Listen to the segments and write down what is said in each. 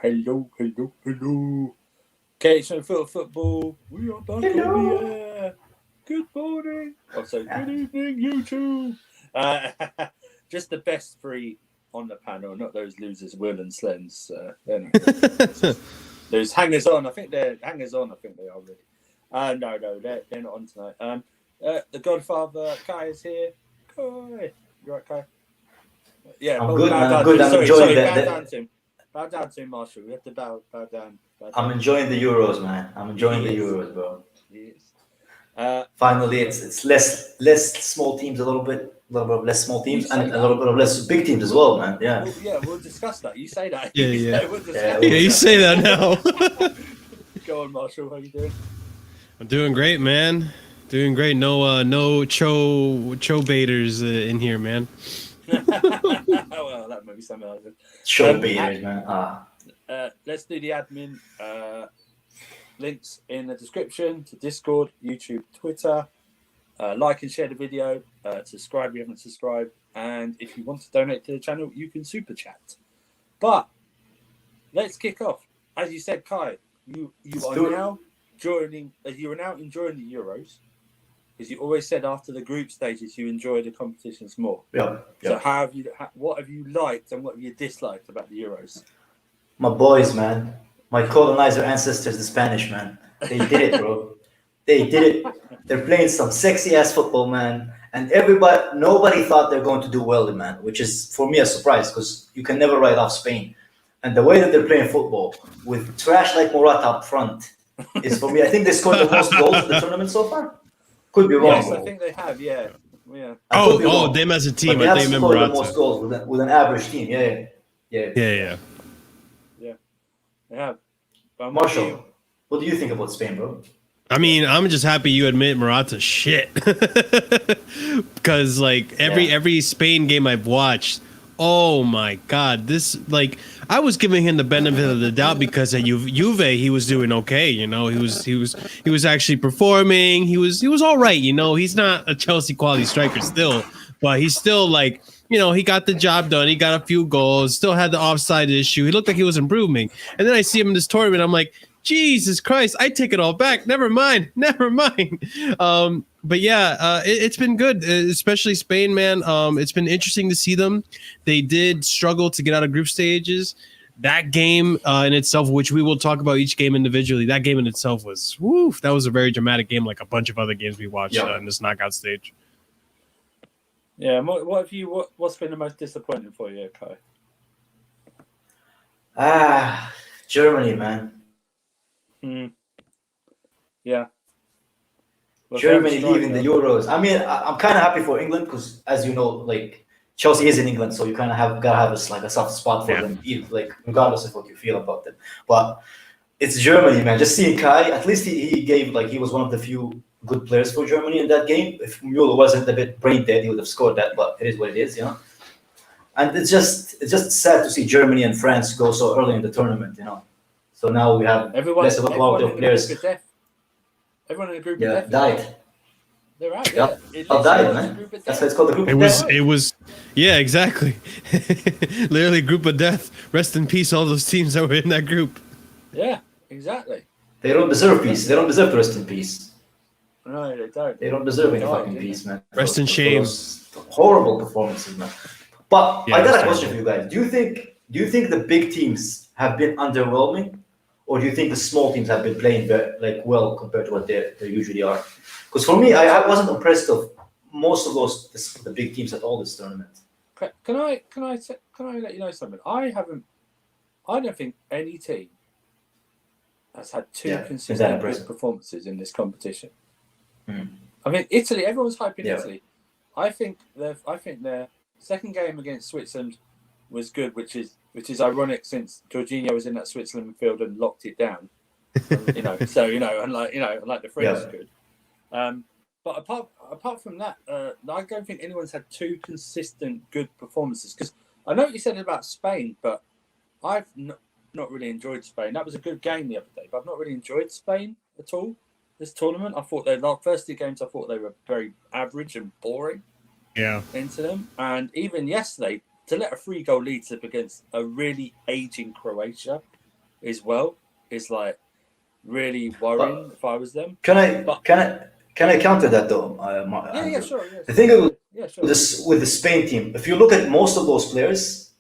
Hello. Okay, so football. We are back on the air. Good morning. Also, good evening, YouTube. Just the best three on the panel, not those losers, Will and Slendz. They're not good. Those hangers on. I think they're hangers on. I think they are really. No, they're not on tonight. The Godfather Kai is here. Kai, you right, Kai? Yeah, I'm good, man. I'm good. I'm enjoying that. Bow down to him, Marshall. We have to bow down. I'm enjoying the Euros, man. I'm enjoying the Euros, bro. Yes. Finally, it's less small teams, a little bit of less small teams, and a little bit of less big teams as well, man. Yeah. We'll discuss that. You say that. Yeah. You say that now. Go on, Marshall. How you doing? I'm doing great, man. Doing great. No cho baiters in here, man. Well, that might be something else. Show baiters, man. Let's do the admin. Links in the description to Discord, YouTube, Twitter. Like and share the video. Subscribe if you haven't subscribed. And if you want to donate to the channel, you can super chat. But let's kick off. As you said, Kai, you are now enjoying the Euros. Because you always said after the group stages you enjoy the competitions more. Yeah. So what have you liked and what have you disliked about the Euros? My boys, man. My colonizer ancestors, the Spanish, man. They did it, bro. They did it. They're playing some sexy ass football, man. And nobody thought they're going to do well, man. Which is for me a surprise because you can never write off Spain. And the way that they're playing football with trash like Morata up front is for me. I think they scored the most goals in the tournament so far. Could be wrong. Yes, bro. I think they have. Yeah. Them as a team. But they I have think scored the Morata. most goals with an average team. Yeah. They have. But Marshall, what do you think about Spain, bro? I mean, I'm just happy you admit Morata's shit. Because like every Spain game I've watched, oh my god, I was giving him the benefit of the doubt because at Juve he was doing okay, you know, he was actually performing, he was all right, you know, he's not a Chelsea quality striker still, but he's still like, you know, he got the job done, he got a few goals, still had the offside issue, he looked like he was improving, and then I see him in this tournament, I'm like, Jesus Christ, I take it all back. Never mind. But yeah, it's been good, especially Spain, man. It's been interesting to see them. They did struggle to get out of group stages. That game in itself, which we will talk about each game individually, that game in itself was, that was a very dramatic game, like a bunch of other games we watched in this knockout stage. Yeah, what's been the most disappointing for you, Kai? Germany, man. Yeah. Well, Germany leaving the Euros. I mean, I'm kind of happy for England because, as you know, like Chelsea is in England, so you kind of gotta have a soft spot for them, like regardless of what you feel about them. But it's Germany, man. Just seeing Kai, at least he was one of the few good players for Germany in that game. If Müller wasn't a bit brain dead, he would have scored that. But it is what it is, you know. And it's just sad to see Germany and France go so early in the tournament, you know. So now we have less of a quality of players. Everyone in the group of death died. They're out. Died, man. That's why it's called the group of death. It was, yeah, exactly. Literally, group of death. Rest in peace, all those teams that were in that group. Yeah, exactly. They don't deserve peace. They don't deserve to rest in peace. No, they don't. They don't deserve any fucking peace, man. Rest in shame. Horrible performances, man. But I got a question for you guys. Do you think the big teams have been underwhelming? Or do you think the small teams have been playing well compared to what they usually are? Because for me, I wasn't impressed of most of the big teams at all this tournament. Can I let you know something? I don't think any team has had two consistent good performances in this competition. I mean, Italy. Everyone's hyping Italy. I think their second game against Switzerland was good, which is ironic since Jorginho was in that Switzerland midfield and locked it down. And like the French is good. But apart from that, I don't think anyone's had two consistent good performances. Because I know what you said about Spain, but I've not really enjoyed Spain. That was a good game the other day, but I've not really enjoyed Spain at all this tournament. I thought their first two games, I thought they were very average and boring. Yeah. Into them, and even yesterday, to let a 3-goal lead slip against a really aging Croatia as well is like really worrying if I was them. Can I counter that though? Yeah, sure. Yeah, the thing sure. with the Spain team, if you look at most of those players,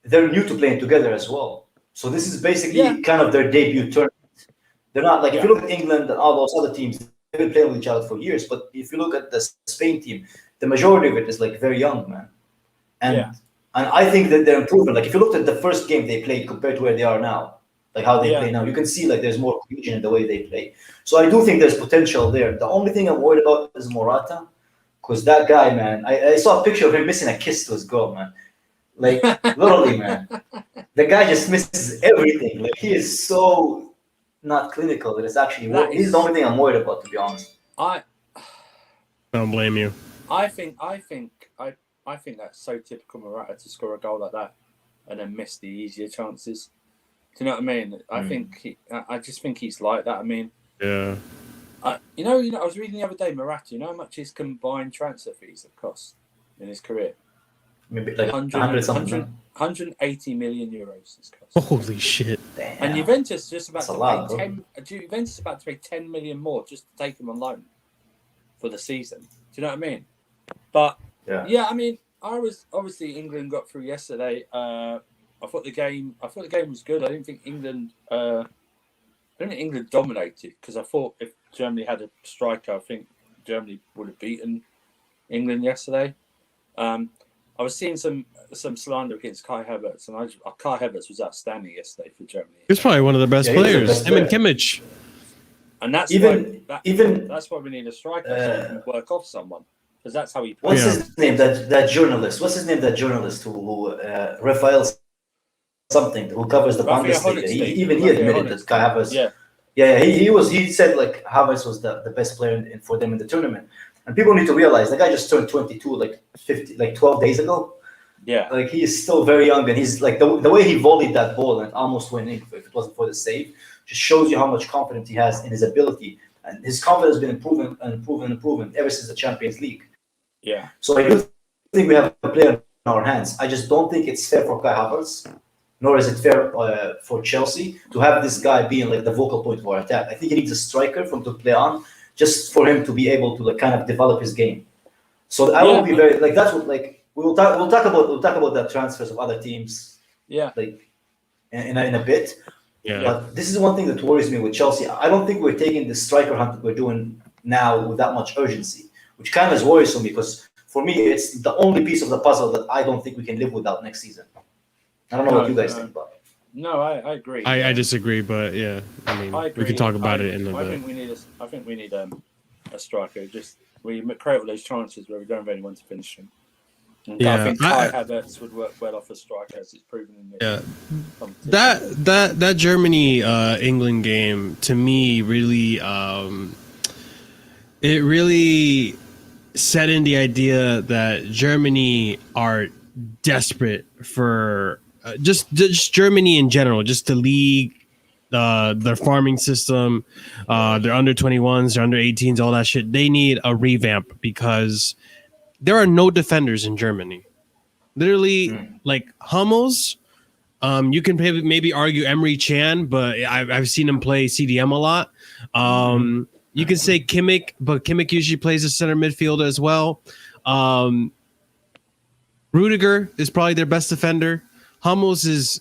they're new to playing together as well. So this is basically kind of their debut tournament. They're not like if you look at England and all those other teams, they've been playing with each other for years. But if you look at the Spain team, the majority of it is like very young, man. And I think that they're improving. Like if you looked at the first game they played compared to where they are now, like how they play now, you can see like there's more cohesion in the way they play. So I do think there's potential there. The only thing I'm worried about is Morata, because that guy, man, I saw a picture of him missing a kiss to his girl, man. Like literally, man, the guy just misses everything. Like he is so not clinical that it's actually. He's the only thing I'm worried about, to be honest. I don't blame you. I think that's so typical Morata to score a goal like that and then miss the easier chances. Do you know what I mean? I just think he's like that. I mean, yeah. I was reading the other day, Morata. You know how much his combined transfer fees have cost in his career? Maybe like 180 million euros. It's cost. Holy shit! Damn. And Juventus just about to pay Juventus about to pay 10 million more just to take him on loan for the season. Do you know what I mean? But yeah, I mean, I was obviously England got through yesterday. I thought the game was good. I didn't think England dominated because I thought if Germany had a striker, I think Germany would have beaten England yesterday. I was seeing some slander against Kai Havertz, and Kai Havertz was outstanding yesterday for Germany. He's probably one of the best players. Him and Kimmich. And that's that's why we need a striker so we can work off someone, because that's how he plays. What's his name? That journalist. What's his name? That journalist who Rafael something who covers the Bundesliga. He admitted that Kai Havertz. He said like Havertz was the best player for them in the tournament. And people need to realize the guy just turned 22 like 12 days ago. Yeah. Like he is still very young, and he's like the way he volleyed that ball and almost went in if it wasn't for the save, just shows you how much confidence he has in his ability. And his confidence has been improving ever since the Champions League. Yeah. So I do think we have a player in our hands. I just don't think it's fair for Kai Havertz, nor is it fair for Chelsea to have this guy being like the vocal point of our attack. I think he needs a striker from to play on, just for him to be able to like kind of develop his game. So I will be very like that's what like we'll talk about the transfers of other teams. Yeah. Like in a bit. Yeah. But this is one thing that worries me with Chelsea. I don't think we're taking the striker hunt that we're doing now with that much urgency, which kind of worries me because for me it's the only piece of the puzzle that I don't think we can live without next season. I don't know what you guys think about it. No, I agree. I disagree, but yeah, I mean, we can talk about it in a bit. I think we need a striker. Just we create all those chances where we don't really want to finish them. I think Kai Havertz would work well off a striker, as it's proven in the competition. That Germany England game to me really it really set in the idea that Germany are desperate for just Germany in general, just the league, their farming system, their under 21s, their under 18s, all that shit. They need a revamp because there are no defenders in Germany. Literally, like Hummels. You can maybe argue Emre Can, but I've seen him play CDM a lot. You can say Kimmich, but Kimmich usually plays a center midfielder as well. Rudiger is probably their best defender. Hummels is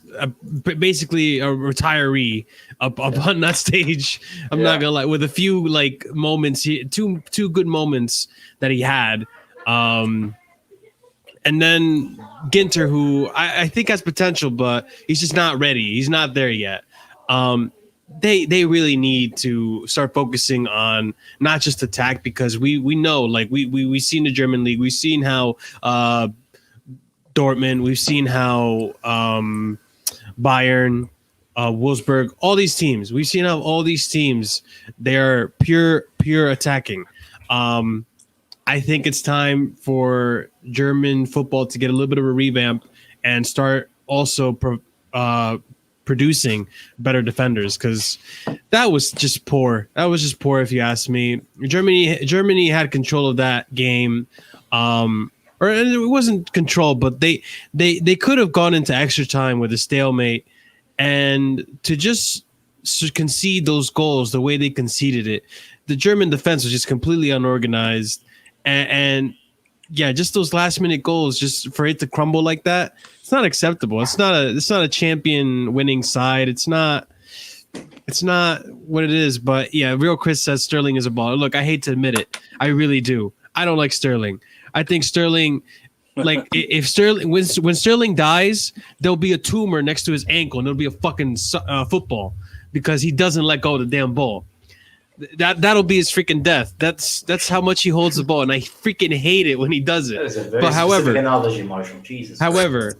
basically a retiree up on that stage. I'm not gonna lie, with a few like moments, two good moments that he had. And then Ginter, who I think has potential, but he's just not ready. He's not there yet. They really need to start focusing on not just attack, because we know, like we've seen the German league, we've seen how Dortmund, we've seen how Bayern, Wolfsburg, all these teams, we've seen how all these teams, they're pure attacking. I think it's time for German football to get a little bit of a revamp and start also producing better defenders, because that was just poor. That was just poor, if you ask me. Germany had control of that game. Or it wasn't control, but they could have gone into extra time with a stalemate And to just concede those goals the way they conceded it, the German defense was just completely unorganized. And yeah, just those last minute goals, just for it to crumble like that, it's not acceptable. It's not a champion winning side. It's not what it is. But yeah, Real Chris says Sterling is a baller. Look, I hate to admit it. I really do. I don't like Sterling. I think Sterling, like if Sterling, when Sterling dies, there'll be a tumor next to his ankle and it'll be a fucking football because he doesn't let go of the damn ball. That'll be his freaking death. That's how much he holds the ball, and I freaking hate it when he does it. That is a very specific analogy, Marshall. Jesus. However,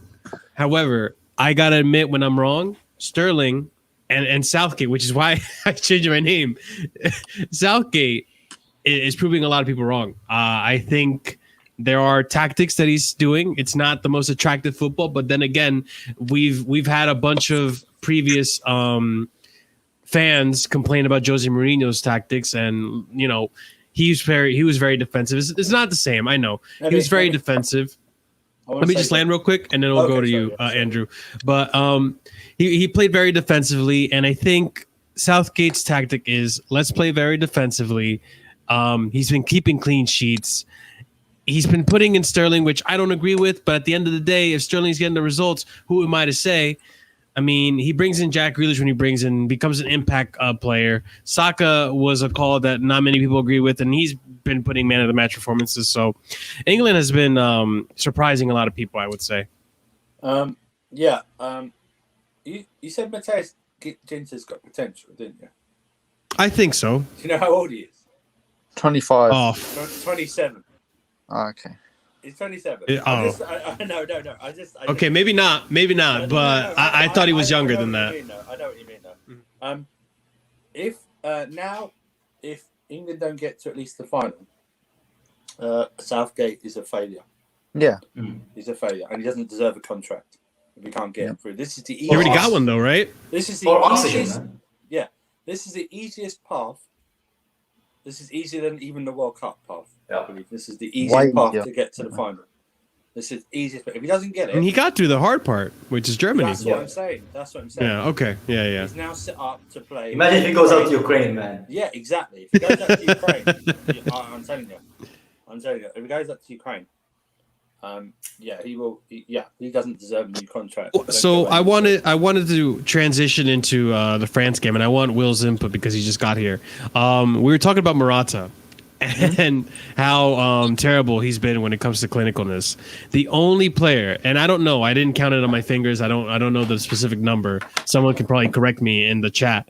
I gotta admit when I'm wrong, Sterling and Southgate, which is why I changed my name. Southgate is proving a lot of people wrong. I think there are tactics that he's doing. It's not the most attractive football, but then again, we've had a bunch of previous fans complain about Jose Mourinho's tactics, and he was very defensive. It's not the same. I know he was very defensive. Let me just land real quick, and then we'll go to you, Andrew. But he played very defensively, and I think Southgate's tactic is let's play very defensively. He's been keeping clean sheets. He's been putting in Sterling, which I don't agree with, but at the end of the day, if Sterling's getting the results, who am I to say? I mean, he brings in Jack Grealish when he becomes an impact player. Saka was a call that not many people agree with, and he's been putting man of the match performances. So England has been surprising a lot of people, I would say. You said Mateus Ginter's got potential, didn't you? I think so. Do you know how old he is? 25. Oh, 27. Oh, okay. He's 27. No. I just okay, maybe not, but I thought he was younger than that. I know what you mean, though. If England don't get to at least the final, Southgate is a failure. Yeah. He's a failure, and he doesn't deserve a contract if he can't get him through. This is the easiest. He already got one, though, right? This is the easiest. Yeah, this is the easiest path. This is easier than even the World Cup path. I believe this is the easiest path to get to the final. This is easiest. But if he doesn't get it, and he got through the hard part, which is Germany. That's what I'm saying. Yeah. Okay. Yeah. He's now set up to play. Imagine if he goes out to Ukraine, man. Yeah, exactly. If he goes out to Ukraine, I'm telling you. If he goes up to Ukraine, he will. He doesn't deserve a new contract. So I wanted to transition into the France game, and I want Will's input because he just got here. We were talking about Morata and how terrible he's been when it comes to clinicalness. The only player, and I don't know, I didn't count it on my fingers. I don't know the specific number. Someone can probably correct me in the chat.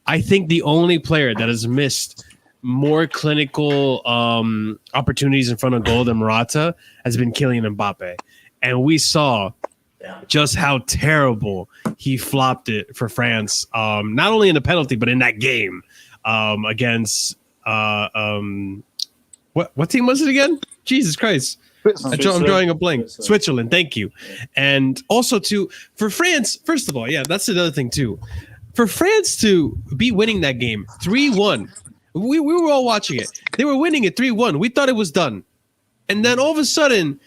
I think the only player that has missed more clinical opportunities in front of goal than Morata has been Kylian Mbappe. And we saw just how terrible he flopped it for France, not only in the penalty, but in that game against what team was it again? Jesus Christ. I'm drawing a blank. Switzerland, thank you. And also for France, first of all, that's another thing too. For France to be winning that game 3-1, we were all watching it. They were winning it 3-1. We thought it was done. And then all of a sudden,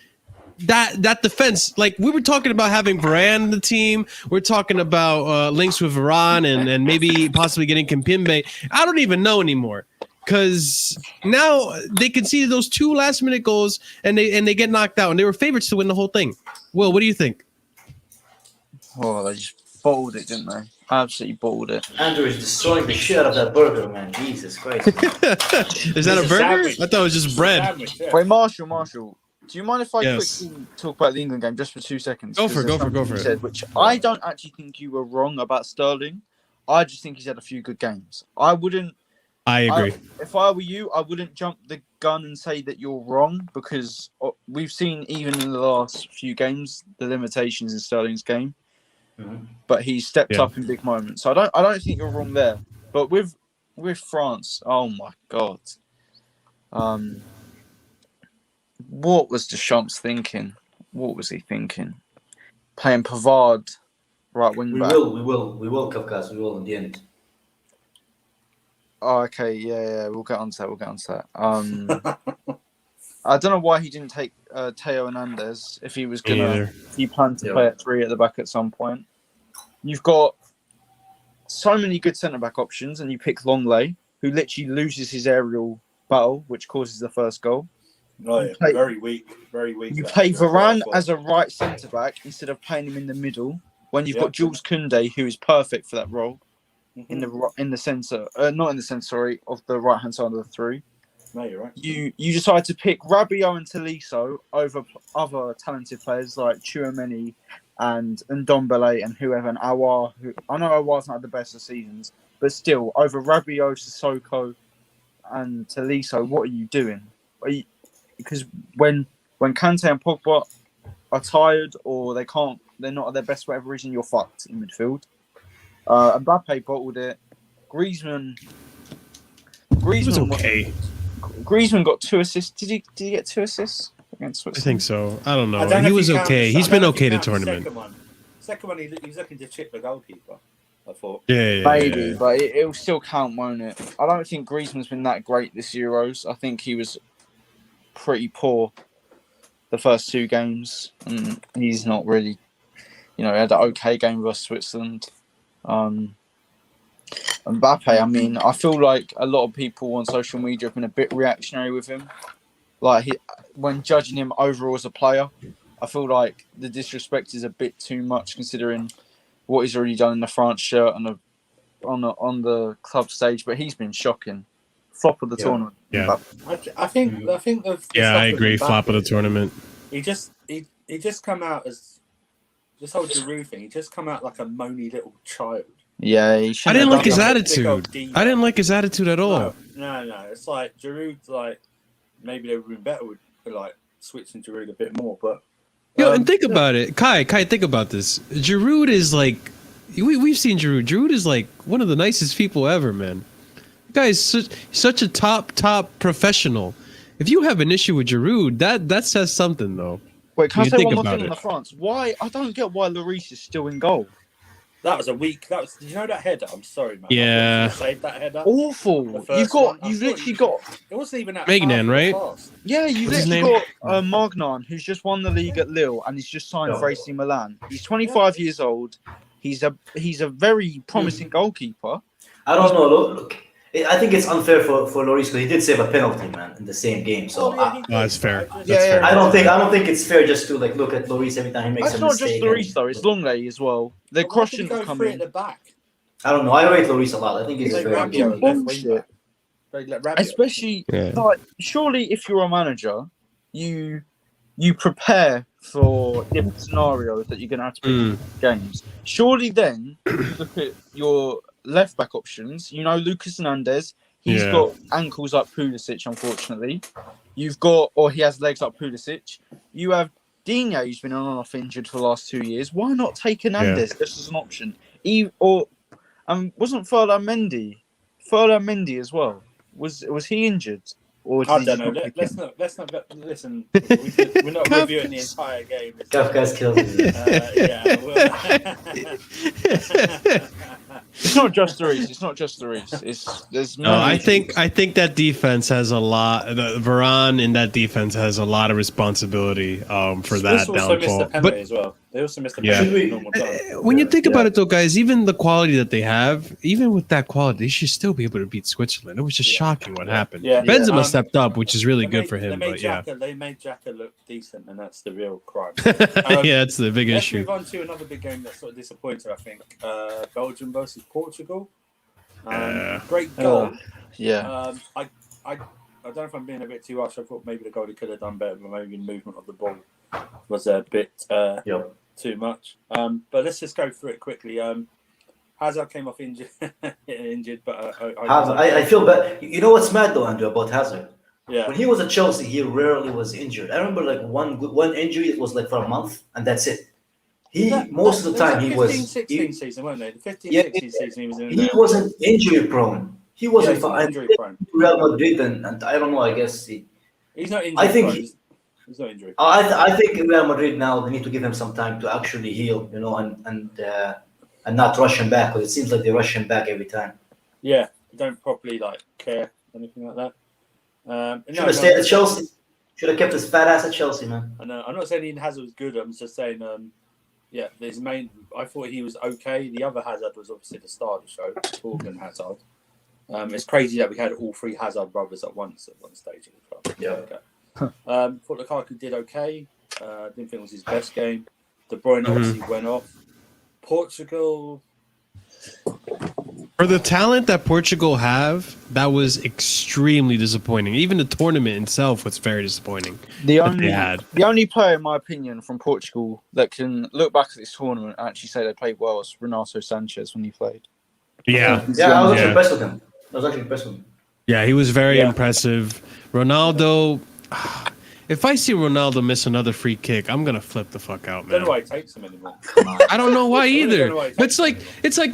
that defense, like we were talking about having Varane in the team. We're talking about links with Varane and maybe possibly getting Kimpembe. I don't even know anymore because now they conceded those 2 last-minute goals and they get knocked out. And they were favorites to win the whole thing. Will, what do you think? Oh, they just bottled it, didn't they? Absolutely bottled it. Andrew is destroying the shit out of that burger, man. Jesus Christ. Is that a burger? I thought it was just bread. Sandwich, yeah. Wait, Marshall. Do you mind if I quickly talk about the England game just for 2 seconds? Go for it. Said, which I don't actually think you were wrong about Sterling. I just think he's had a few good games. I agree. If I were you, I wouldn't jump the gun and say that you're wrong because we've seen even in the last few games the limitations in Sterling's game. Mm-hmm. But he stepped up in big moments. So I don't think you're wrong there. But with France, oh my God. What was Deschamps thinking? What was he thinking? Playing Pavard right wing back. We will, Kafkas. We will in the end. Oh, okay, yeah. We'll get onto that. I don't know why he didn't take Theo Hernandez if he was gonna. He planned to play at 3 at the back at some point. you've got so many good centre-back options, and you pick Longley, who literally loses his aerial battle, which causes the first goal. Right, very weak. You play Varane as a right centre-back instead of playing him in the middle, when you've got Jules Koundé, who is perfect for that role, in the centre, not in the centre, sorry, of the right-hand side of the three. No, you're right. You decide to pick Rabiot and Tolisso over other talented players like Tchouaméni and Ndombele and whoever, and Aouar, who I know Aouar's not had the best of seasons, but still, over Rabiot, Sissoko and Tolisso, what are you doing? Because when Kante and Pogba are tired or they're not at their best for whatever reason, you're fucked in midfield. Mbappe bottled it. Griezmann was okay. Griezmann got 2 assists. Did he get 2 assists against Switzerland? I think so. I don't know. He was okay. He's been okay the tournament. Second one, he's looking to chip the goalkeeper. I thought. Yeah. But it'll still count, won't it? I don't think Griezmann's been that great this Euros. I think he was pretty poor the first 2 games, and he's not really, he had an okay game versus Switzerland. Mbappe, I mean, I feel like a lot of people on social media have been a bit reactionary with him. Like, when judging him overall as a player, I feel like the disrespect is a bit too much considering what he's already done in the France shirt and on the club stage. But he's been shocking. Flop of the tournament. Yeah, I think I agree. Flop of the tournament. He just come out as this whole Giroud thing. He just come out like a moany little child. Yeah, I didn't like his attitude. I didn't like his attitude at all. No. It's like Giroud's like maybe they would have been better with like switching Giroud a bit more, but. And think about it, Kai. Think about this. Giroud is like, we've seen Giroud. Giroud is like one of the nicest people ever, man. The guy is such a top professional. If you have an issue with Giroud, that says something, though. Wait, can I say one more thing on the France? Why? I don't get why Lloris is still in goal. That was a weak. Did you know that header? I'm sorry, man. Yeah. Saved that header. Awful. You've literally got. It wasn't even that. Magnan, right? Yeah, you've literally got Magnan, who's just won the league at Lille and he's just signed for AC Milan. He's 25 years old. He's a very promising goalkeeper. I don't know. Look, I think it's unfair for Lloris because he did save a penalty, man, in the same game. So that's fair. Yeah. I don't think it's fair just to like look at Lloris every time he makes a mistake. It's not just Lloris though; it's Longley as well. The cross shouldn't come in. At the back. I don't know. I rate Lloris a lot. I think he's very good. Bullshit. Especially, like, surely if you're a manager, you prepare for different scenarios that you're going to have to pick in games. Surely then, you look at your left back options. Lucas Hernandez, he's got ankles like Pulisic, unfortunately. He has legs like Pulisic. You have Didier, who's been on and off injured for the last 2 years. Why not take Hernandez just as an option? Wasn't Ferland Mendy as well? Was he injured? Or I don't know. Let's not listen. We're not reviewing the entire game. Kafka's killed me. It's not just the Reece. There's no. I think that defense has a lot. Varane in that defense has a lot of responsibility for that downfall. But as well. They also missed the penalty. When you think about it, though, guys, even the quality that they have, even with that quality, they should still be able to beat Switzerland. It was just shocking what happened. Benzema stepped up, which is really good for him. They made Xhaka look decent, and that's the real crime. That's the big issue. Let's move on to another big game that sort of disappointed, I think. Belgium versus Portugal. Great goal. I don't know if I'm being a bit too harsh. I thought maybe the goalie could have done better, but maybe the movement of the ball was a bit too much. But let's just go through it quickly. Hazard came off injured, but I feel bad. You know what's mad though, Andrew, about Hazard? Yeah. When he was at Chelsea, he rarely was injured. I remember like one injury. It was like for a month, and that's it. Most of the time he was. 15-16 season, weren't they? The 15-16 season he was in. He wasn't injury prone. He wasn't injury prone. Real Madrid, and I don't know. I guess he's not injury. I think prone. He's not injury. I think Real Madrid now they need to give him some time to actually heal, and not rush him back, because it seems like they rush him back every time. Yeah, they don't properly care anything like that. Should have stayed at Chelsea. Should have kept his fat ass at Chelsea, man. I know. I'm not saying Eden Hazard was good. I'm just saying, Yeah, his main. I thought he was okay. The other Hazard was obviously the star of the show, Torgan Hazard. It's crazy that we had all three Hazard brothers at once at one stage in the club. Yeah. Okay. Thought Lukaku did okay. Didn't think it was his best game. De Bruyne obviously went off. Portugal. For the talent that Portugal have, that was extremely disappointing. Even the tournament itself was very disappointing. The only player, in my opinion, from Portugal that can look back at this tournament and actually say they played well was Renato Sanchez when he played. Yeah. I was actually impressed with him. Yeah, he was very impressive. Ronaldo, if I see Ronaldo miss another free kick, I'm gonna flip the fuck out, I don't man. know why he takes him anymore. I don't know why either. Why It's like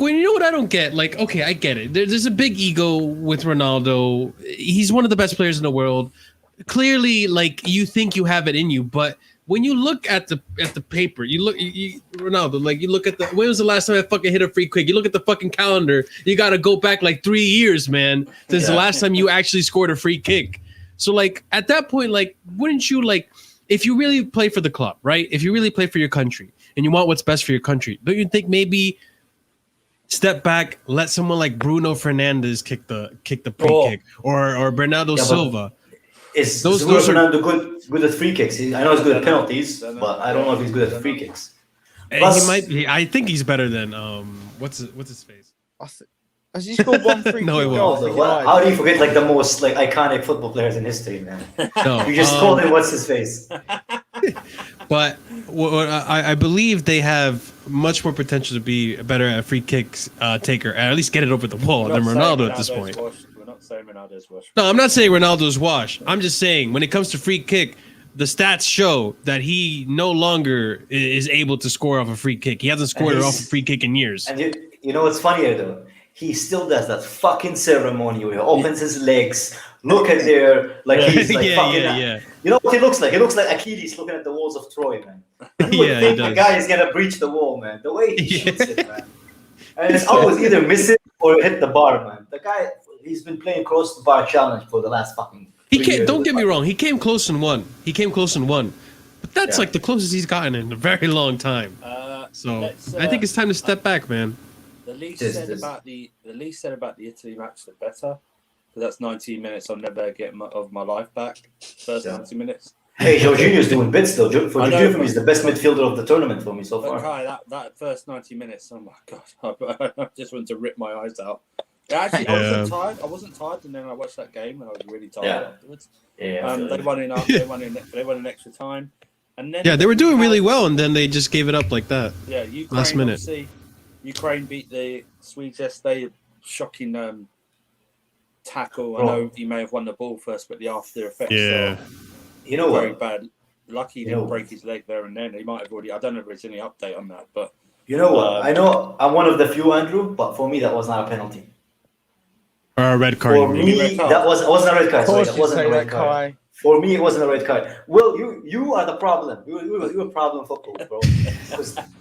when you know what I don't get. Like, okay, I get it. There's a big ego with Ronaldo. He's one of the best players in the world. Clearly, like you think you have it in you, but when you look at the paper, Ronaldo, like you look at when was the last time I fucking hit a free kick? You look at the fucking calendar. You got to go back like 3 years, man, since the last time you actually scored a free kick. So like at that point, like wouldn't you like if you really play for the club, right? If you really play for your country and you want what's best for your country, don't you think maybe step back, let someone like Bruno Fernandes kick the free kick or Bernardo Silva? Is Fernando good at free kicks? I know he's good at penalties, but I don't know if he's good at free kicks. Plus, he might be. I think he's better than what's his face? Has he scored one free No, he kick won't. goal? How do you forget like the most like iconic football players in history, man? No, You just called him what's his face. But I believe they have much more potential to be better at free kicks taker, and at least get it over the wall than Ronaldo at this point. We're not saying Ronaldo's washed. No, I'm not saying Ronaldo's washed. I'm just saying when it comes to free kick, the stats show that he no longer is able to score off a free kick. He hasn't scored off a free kick in years. And you know what's funnier though? He still does that fucking ceremony where he opens his legs, look at there, like he's like yeah. You know what he looks like? He looks like Achilles looking at the walls of Troy, man. You would Yeah, think he the does. guy is gonna breach the wall, man. The way he shoots it, man. And it's always either miss it or hit the bar, man. The guy, he's been playing close to the bar challenge for the last fucking. Don't get me wrong. He came close and won. But that's like the closest he's gotten in a very long time. So I think it's time to step back, man. The least said about the Italy match, the better. Because that's 19 minutes I'll never get of my life back. First 90 minutes. Hey, Jorginho's doing bits though. Jorginho is the best midfielder of the tournament for me so far. Kai, that first 90 minutes, oh my god, I just wanted to rip my eyes out. Actually, I wasn't tired, and then I watched that game and I was really tired afterwards. Yeah, they won in extra time, and then they were doing really well, and then they just gave it up like that. Yeah, Ukraine, last minute. Obviously, Ukraine beat the Swedes yesterday. Shocking tackle. I know he may have won the ball first, but the after effects are very bad. Lucky he didn't break his leg there and then. He might have already. I don't know if there's any update on that, but you know what? I know I'm one of the few, Andrew, but for me that was not a penalty. Or a red card. For me, that wasn't a red card. Sorry, that wasn't a red card. For me, it wasn't a red card. Well, you are the problem. You're a problem football, bro.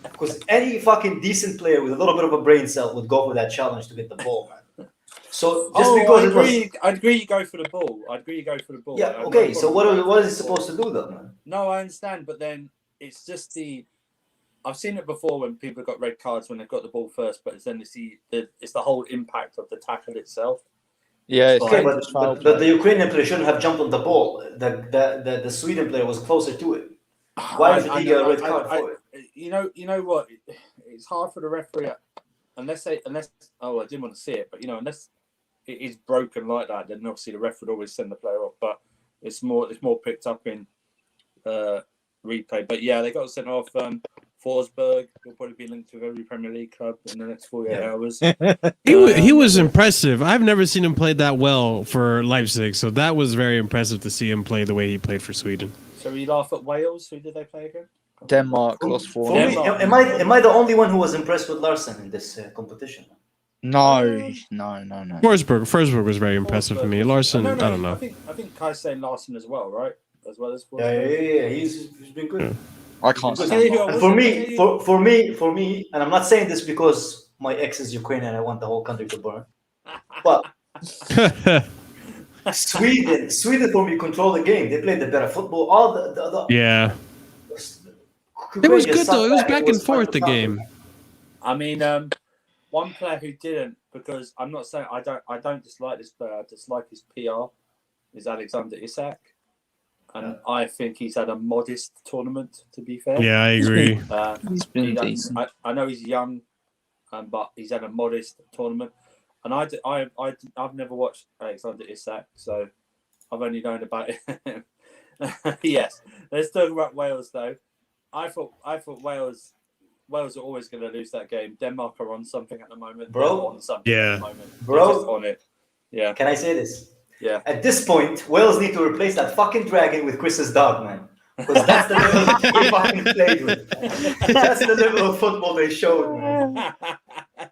Because any fucking decent player with a little bit of a brain cell would go for that challenge to get the ball, man. So just because I'd agree you go for the ball. Yeah. Okay. So what is it supposed to do, though, man? No, I understand, but then it's just I've seen it before when people got red cards when they've got the ball first, but then it's the whole impact of the tackle itself. Yeah, okay, but the Ukrainian player shouldn't have jumped on the ball. The Sweden player was closer to it. Why did he get a red card for it? You know what? It's hard for the referee unless I didn't want to see it, but unless it is broken like that, then obviously the ref would always send the player off. But it's more picked up in replay. But yeah, they got sent off. Forsberg will probably be linked to every Premier League club in the next 48 hours. He was impressive. I've never seen him play that well for Leipzig, so that was very impressive to see him play the way he played for Sweden. So we laugh at Wales. Who did they play again? Denmark lost 4. Am I the only one who was impressed with Larsen in this competition? No. Forsberg was very impressive for me. Larsen, I don't know. I think Kai's saying Larsen as well, right? As well as Forsberg. Yeah. He's been good. Yeah. I can't stand for me, and I'm not saying this because my ex is Ukrainian and I want the whole country to burn, but Sweden for me control the game. They played the better football. It was good though. It was back and forth the game. I mean, one player who didn't, because I'm not saying I don't dislike this player. I dislike his PR. Is Alexander Isak, and I think he's had a modest tournament. To be fair, yeah, I agree. He's been decent. I know he's young, but he's had a modest tournament. And I've never watched Alexander Isak, so I've only known about him. Yes, let's talk about Wales though. I thought Wales are always going to lose that game. Denmark are on something at the moment. Bro. On something Yeah. at the moment. Bro. They're just on it. Yeah. Can I say this? Yeah. At this point, Wales need to replace that fucking dragon with Chris's dog, man. Because that's the level he fucking played with. That's the level of football they showed, man.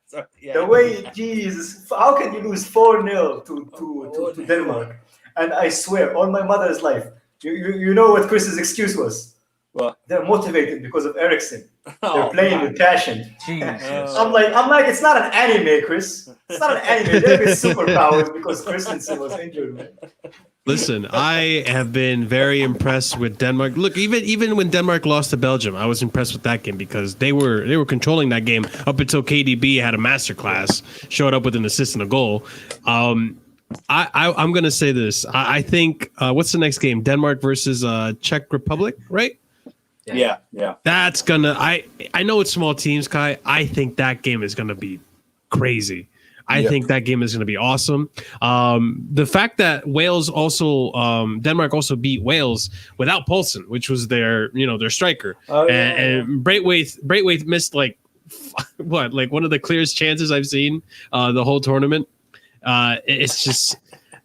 So, yeah. The way, Jesus, how can you lose 4-0 to Denmark? And I swear, on my mother's life, you know what Chris's excuse was? What? They're motivated because of Eriksen. They're Oh, playing man. with passion. Jesus. I'm like, it's not an anime, Chris. It's not an anime. They're with superpowers because Christensen was injured, man. Listen, I have been very impressed with Denmark. Look, even when Denmark lost to Belgium, I was impressed with that game because they were controlling that game up until KDB had a masterclass, showed up with an assist and a goal. I'm gonna say this. I think what's the next game? Denmark versus Czech Republic, right? Yeah. That's gonna. I know it's small teams, Kai. I think that game is gonna be crazy. I think that game is going to be awesome. The fact that Denmark also beat Wales without Poulsen, which was their striker, and Braithwaite missed like one of the clearest chances I've seen the whole tournament. It's just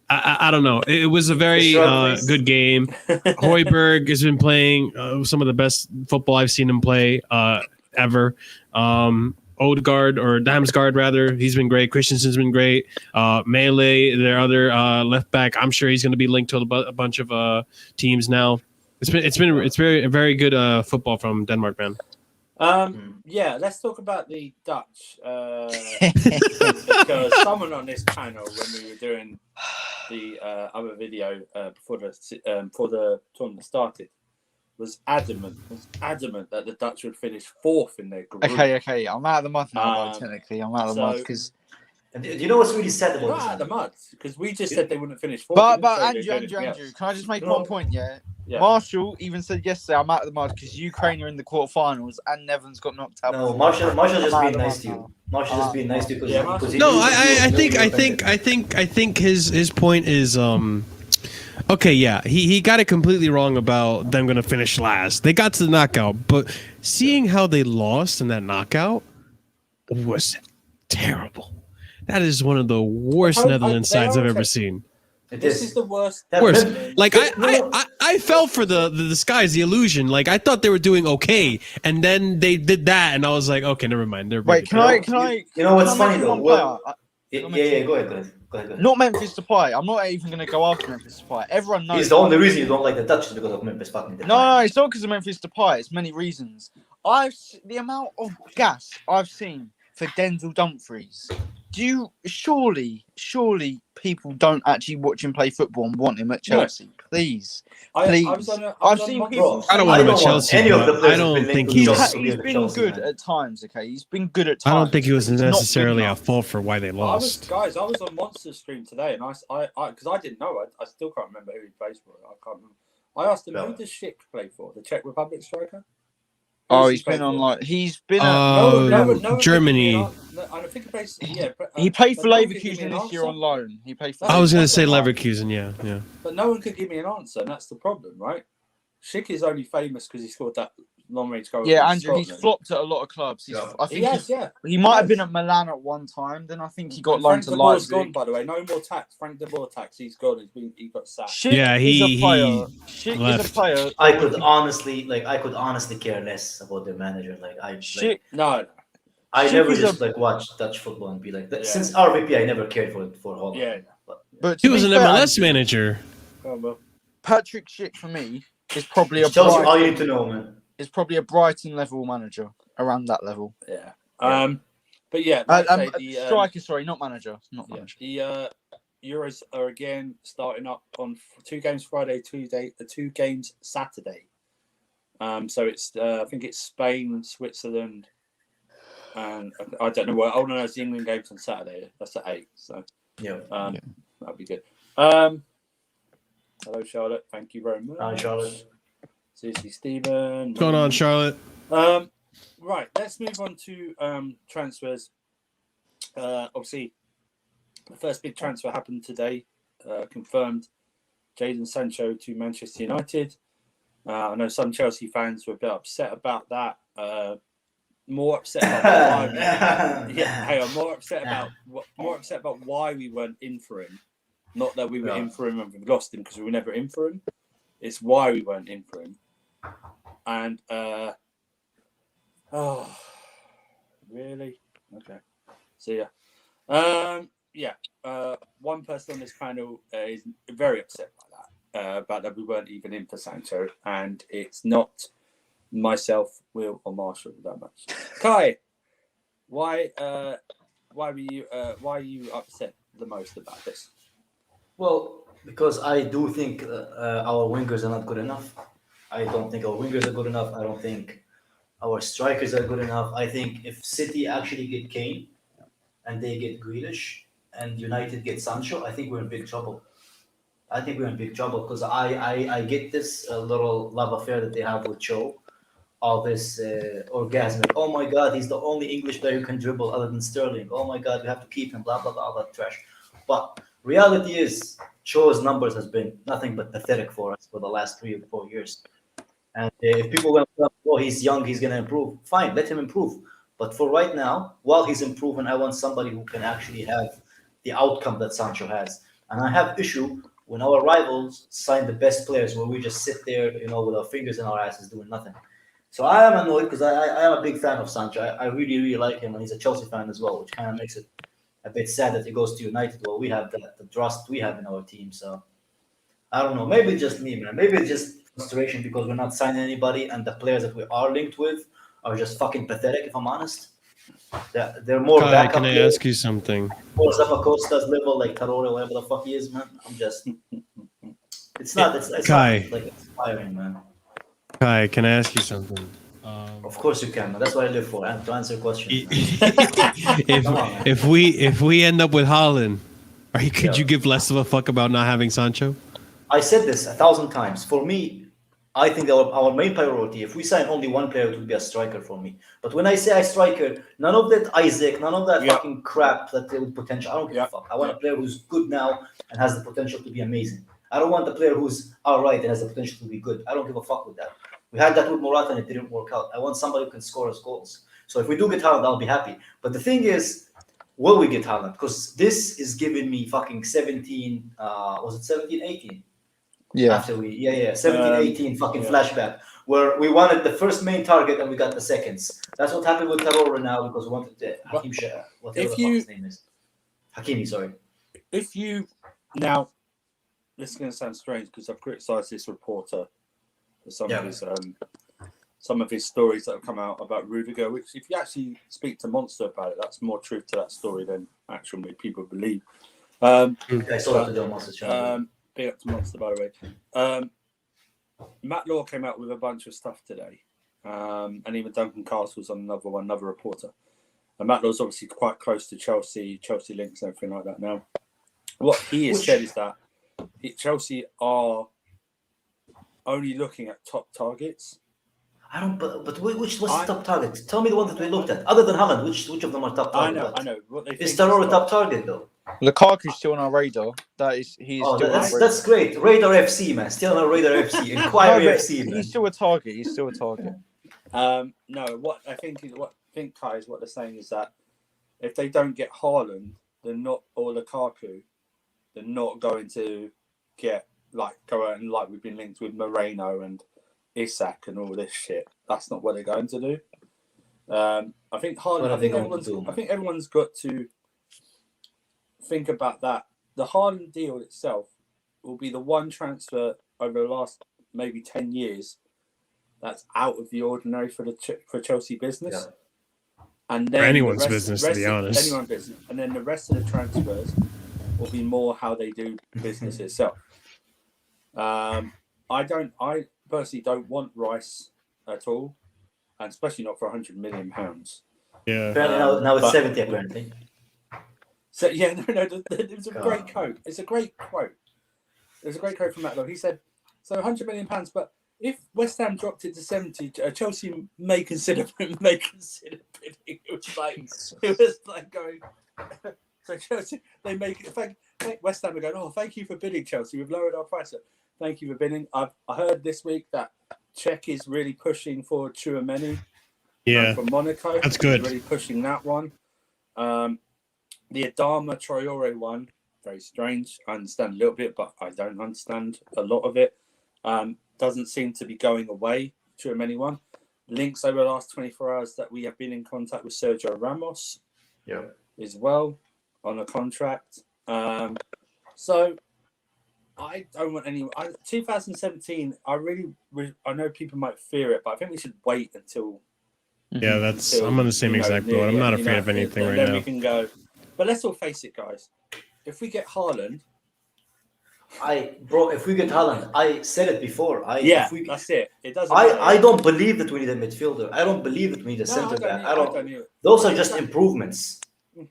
I don't know. It was a very good game. Højbjerg has been playing some of the best football I've seen him play ever. Odegaard or Damsgaard rather, he's been great. Christensen's been great. Melee, their other left back, I'm sure he's going to be linked to a bunch of teams now. It's very very good football from Denmark, man. Yeah, let's talk about the Dutch because someone on this panel, when we were doing the other video before the tournament started, was adamant that the Dutch would finish fourth in their group. Okay. I'm out of the mud now, technically. I'm out of the mud because... Do you know what's really sad about Not this? out of the mud, because we just said they wouldn't finish fourth. But Andrew, can I just make one point, yeah? Marshall even said yesterday, I'm out of the mud because Ukraine are in the quarterfinals and Netherlands got knocked out. No, Marshall just being nice to you. Marshall just being nice to you because he... No, I think his point is okay, yeah, he got it completely wrong about them going to finish last. They got to the knockout, but seeing how they lost in that knockout was terrible. That is one of the worst Netherlands sides I've ever seen. This is the worst. Worst. Like I fell for the disguise, the illusion. Like I thought they were doing okay, and then they did that, and I was like, okay, never mind. They're Wait, can I? You know what's funny though? Well, yeah, go ahead. Not Memphis Depay. I'm not even going to go after Memphis Depay. Everyone knows. He's the only reason you don't like the Dutch is because of Memphis fucking Depay. No, it's not because of Memphis Depay. It's many reasons. The amount of gas I've seen for Denzel Dumfries. Surely people don't actually watch him play football and want him at Chelsea. No. Please. I've seen people. I don't want him at Chelsea. I don't think he's been good at times. Okay, he's been good at times. I don't think he was necessarily at fault for why they lost. I was on Monster's stream today, and I because I didn't know. I still can't remember who he plays for. I can't remember. I asked him, who does Schick play for? The Czech Republic striker? He's been at Germany. I don't think he plays. He played for Leverkusen this year on loan. I was going to say Leverkusen, yeah. But no one could give me an answer, and that's the problem, right? Schick is only famous because he scored that long-range goal. Yeah, Andrew, he's flopped at a lot of clubs. He might have been at Milan at one time. Then I think he got loaned to Leipzig. Gone, by the way. No more tax. Frank de Boer tax. He's gone. He got sacked. Schick is a player. I could honestly care less about the manager. No. I never just watch Dutch football and be like that. Yeah. Since RVP, I never cared for Holland. Yeah, but he was an MLS manager. Patrick Schick for me is probably all you need to know, man. Is probably a Brighton level manager around that level. Yeah. But yeah, striker. Sorry, not manager. Not manager. The Euros are again starting up on 2 games Friday, 2 games Saturday. So it's I think it's Spain, Switzerland, and I don't know what. Oh no, it's the England games on Saturday. That's at 8. So that'll be good. Hello, Charlotte. Thank you very much. Hi, Charlotte. Susie Stephen. What's going on, Charlotte? Right, let's move on to transfers. Obviously, the first big transfer happened today. Confirmed Jadon Sancho to Manchester United. I know some Chelsea fans were a bit upset about that. More upset about why more upset about why we weren't in for him. Not that we were in for him and we lost him, because we were never in for him. It's why we weren't in for him. And really? Okay. See ya. One person on this panel is very upset by that, about that we weren't even in for Sancho, and it's not myself, Will, or Marshall that much. Kai, why are you upset the most about this? Well, because I do think our wingers are not good enough. I don't think our wingers are good enough. I don't think our strikers are good enough. I think if City actually get Kane and they get Grealish and United get Sancho, I think we're in big trouble. Because I get this little love affair that they have with Cho. All this orgasmic, oh my God, he's the only English player who can dribble other than Sterling. Oh my God, we have to keep him, blah, blah, blah, all that trash. But reality is, Cho's numbers has been nothing but pathetic for us for the last 3 or 4 years. And if people will say, oh, he's young, he's going to improve, fine, let him improve. But for right now, while he's improving, I want somebody who can actually have the outcome that Sancho has. And I have issue when our rivals sign the best players where we just sit there, with our fingers in our asses doing nothing. So I am annoyed because I am a big fan of Sancho. I really, really like him, and he's a Chelsea fan as well, which kind of makes it a bit sad that he goes to United. Well, we have the trust we have in our team. So I don't know. Maybe it's just me, man. Maybe it's just frustration because we're not signing anybody, and the players that we are linked with are just fucking pathetic, if I'm honest. They're more Kai, backup can I players. ask you something? Or Zappacosta's level, like Tarore, whatever the fuck he is, man. I'm just... It's not Kai. like inspiring, man. Kai, can I ask you something? Of course you can, man. That's what I live for, to answer questions. If we end up with Haaland, could you give less of a fuck about not having Sancho? I said this 1,000 times. For me, I think our main priority, if we sign only one player, it would be a striker for me. But when I say a striker, none of that Isaac, none of that fucking crap that they would potential. I don't give a fuck. I want a player who's good now and has the potential to be amazing. I don't want a player who's all right and has the potential to be good. I don't give a fuck with that. We had that with Morata and it didn't work out. I want somebody who can score us goals. So if we do get Haaland, I'll be happy. But the thing is, will we get Haaland? Because this is giving me fucking 17, was it 17, 18? Yeah. After 17, 18 fucking flashback. Where we wanted the first main target and we got the seconds. That's what happened with Tarora now because we wanted Hakim Shah, whatever the fuck his name is. Hakimi, sorry. If you... Now, this is going to sound strange because I've criticised this reporter for some of his stories that have come out about Rudiger, which if you actually speak to Monster about it, that's more truth to that story than actually people believe. I saw it on Monster channel. Big up to Monster, by the way. Matt Law came out with a bunch of stuff today, and even Duncan Castle's on another reporter. And Matt Law's obviously quite close to Chelsea links and everything like that now. What he has said is that Chelsea are only looking at top targets. I don't. But what's the top target? Tell me the one that we looked at. Other than Haaland, which of them are top target? I know. Is Tarora top target though? Lukaku's still on our radar. He's that's great. Radar FC, man. Still on Radar FC. Inquiry FC, man. He's still a target. No, what I think Kai is what they're saying is that if they don't get Haaland, or Lukaku, they're not going to get go out and we've been linked with Moreno and Isak and all this shit. That's not what they're going to do. I think Haaland. I think everyone's got to think about that. The Haaland deal itself will be the one transfer over the last maybe 10 years that's out of the ordinary for Chelsea business. Yeah. And then for anyone's business, to be honest. Anyone's business. And then the rest of the transfers will be more how they do business itself. I personally don't want Rice at all, and especially not for £100 million. Yeah. Apparently now it's 70 apparently. So yeah, no, it was a great quote. It's a great quote. There's a great quote from Matt Law. He said, "So £100 million, but if West Ham dropped it to 70, Chelsea may consider bidding." It was like going. So Chelsea, they make it. Thank West Ham are going. Oh, thank you for bidding, Chelsea. We've lowered our price. Thank you for bidding. I heard this week that Cech is really pushing for Tchouaméni. From Monaco. That's good. He's really pushing that one. The Adama Traore one, very strange. I understand a little bit, but I don't understand a lot of it. Doesn't seem to be going away, Tchouaméni one. Links over the last 24 hours that we have been in contact with Sergio Ramos as well on a contract. So I don't want any. 2017, I know people might fear it, but I think we should wait until. Yeah, I'm on the same exact boat. I'm not afraid of anything right now. Then we can go. But let's all face it, guys. If we get Haaland, if we get Haaland, I said it before. That's it. It doesn't. I don't believe that we need a midfielder. I don't believe that we need a center back. Those are just improvements,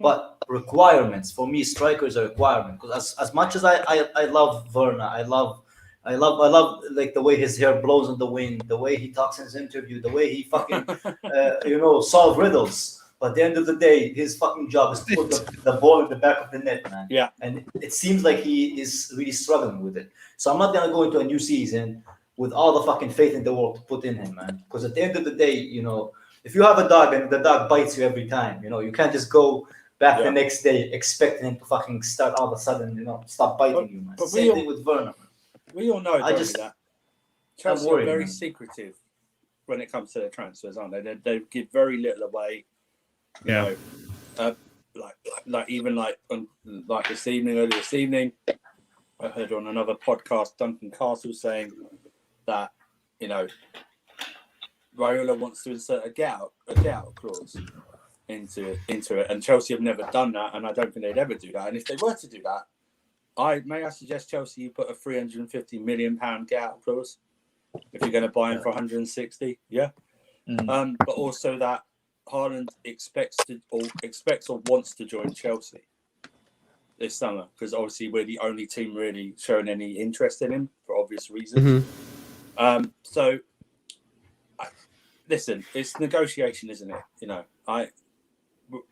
but requirements for me. Strikers are a requirement because as much as I love Werner, I love like the way his hair blows in the wind, the way he talks in his interview, the way he fucking solve riddles. But at the end of the day, his fucking job is to put the ball in the back of the net, man. Yeah. And it seems like he is really struggling with it. So I'm not gonna go into a new season with all the fucking faith in the world to put in him, man. Because at the end of the day, if you have a dog and the dog bites you every time, you can't just go back the next day expecting him to fucking start all of a sudden, stop biting you, man. Same thing with Werner. We all know that Chelsea are very man. secretive when it comes to their transfers, aren't they? They give very little away. Yeah. Like this evening, I heard on another podcast Duncan Castle saying that Raiola wants to insert a get out clause into it, and Chelsea have never done that, and I don't think they'd ever do that. And if they were to do that, I suggest Chelsea you put a £350 million get out clause if you're going to buy him for 160. Yeah. But also that Haaland expects or wants to join Chelsea this summer because obviously we're the only team really showing any interest in him for obvious reasons. So listen, it's negotiation, isn't it?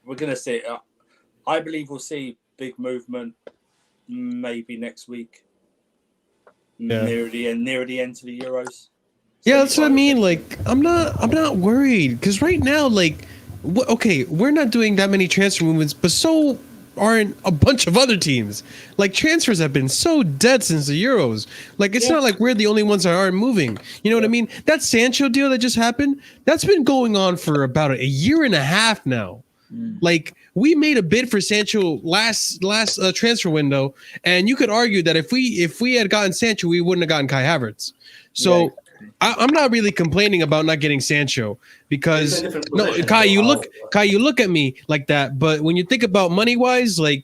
We're going to see. I believe we'll see big movement maybe next week, near the end to the Euros. Yeah, that's what I mean. Like, I'm not worried because right now, like, we're not doing that many transfer movements, but so aren't a bunch of other teams. Like, transfers have been so dead since the Euros. Like, it's not like we're the only ones that aren't moving. You know what I mean? That Sancho deal that just happened, that's been going on for about a year and a half now. Like, we made a bid for Sancho last transfer window, and you could argue that if we had gotten Sancho, we wouldn't have gotten Kai Havertz. So I'm not really complaining about not getting Sancho because Kai, you look at me like that, but when you think about money wise, like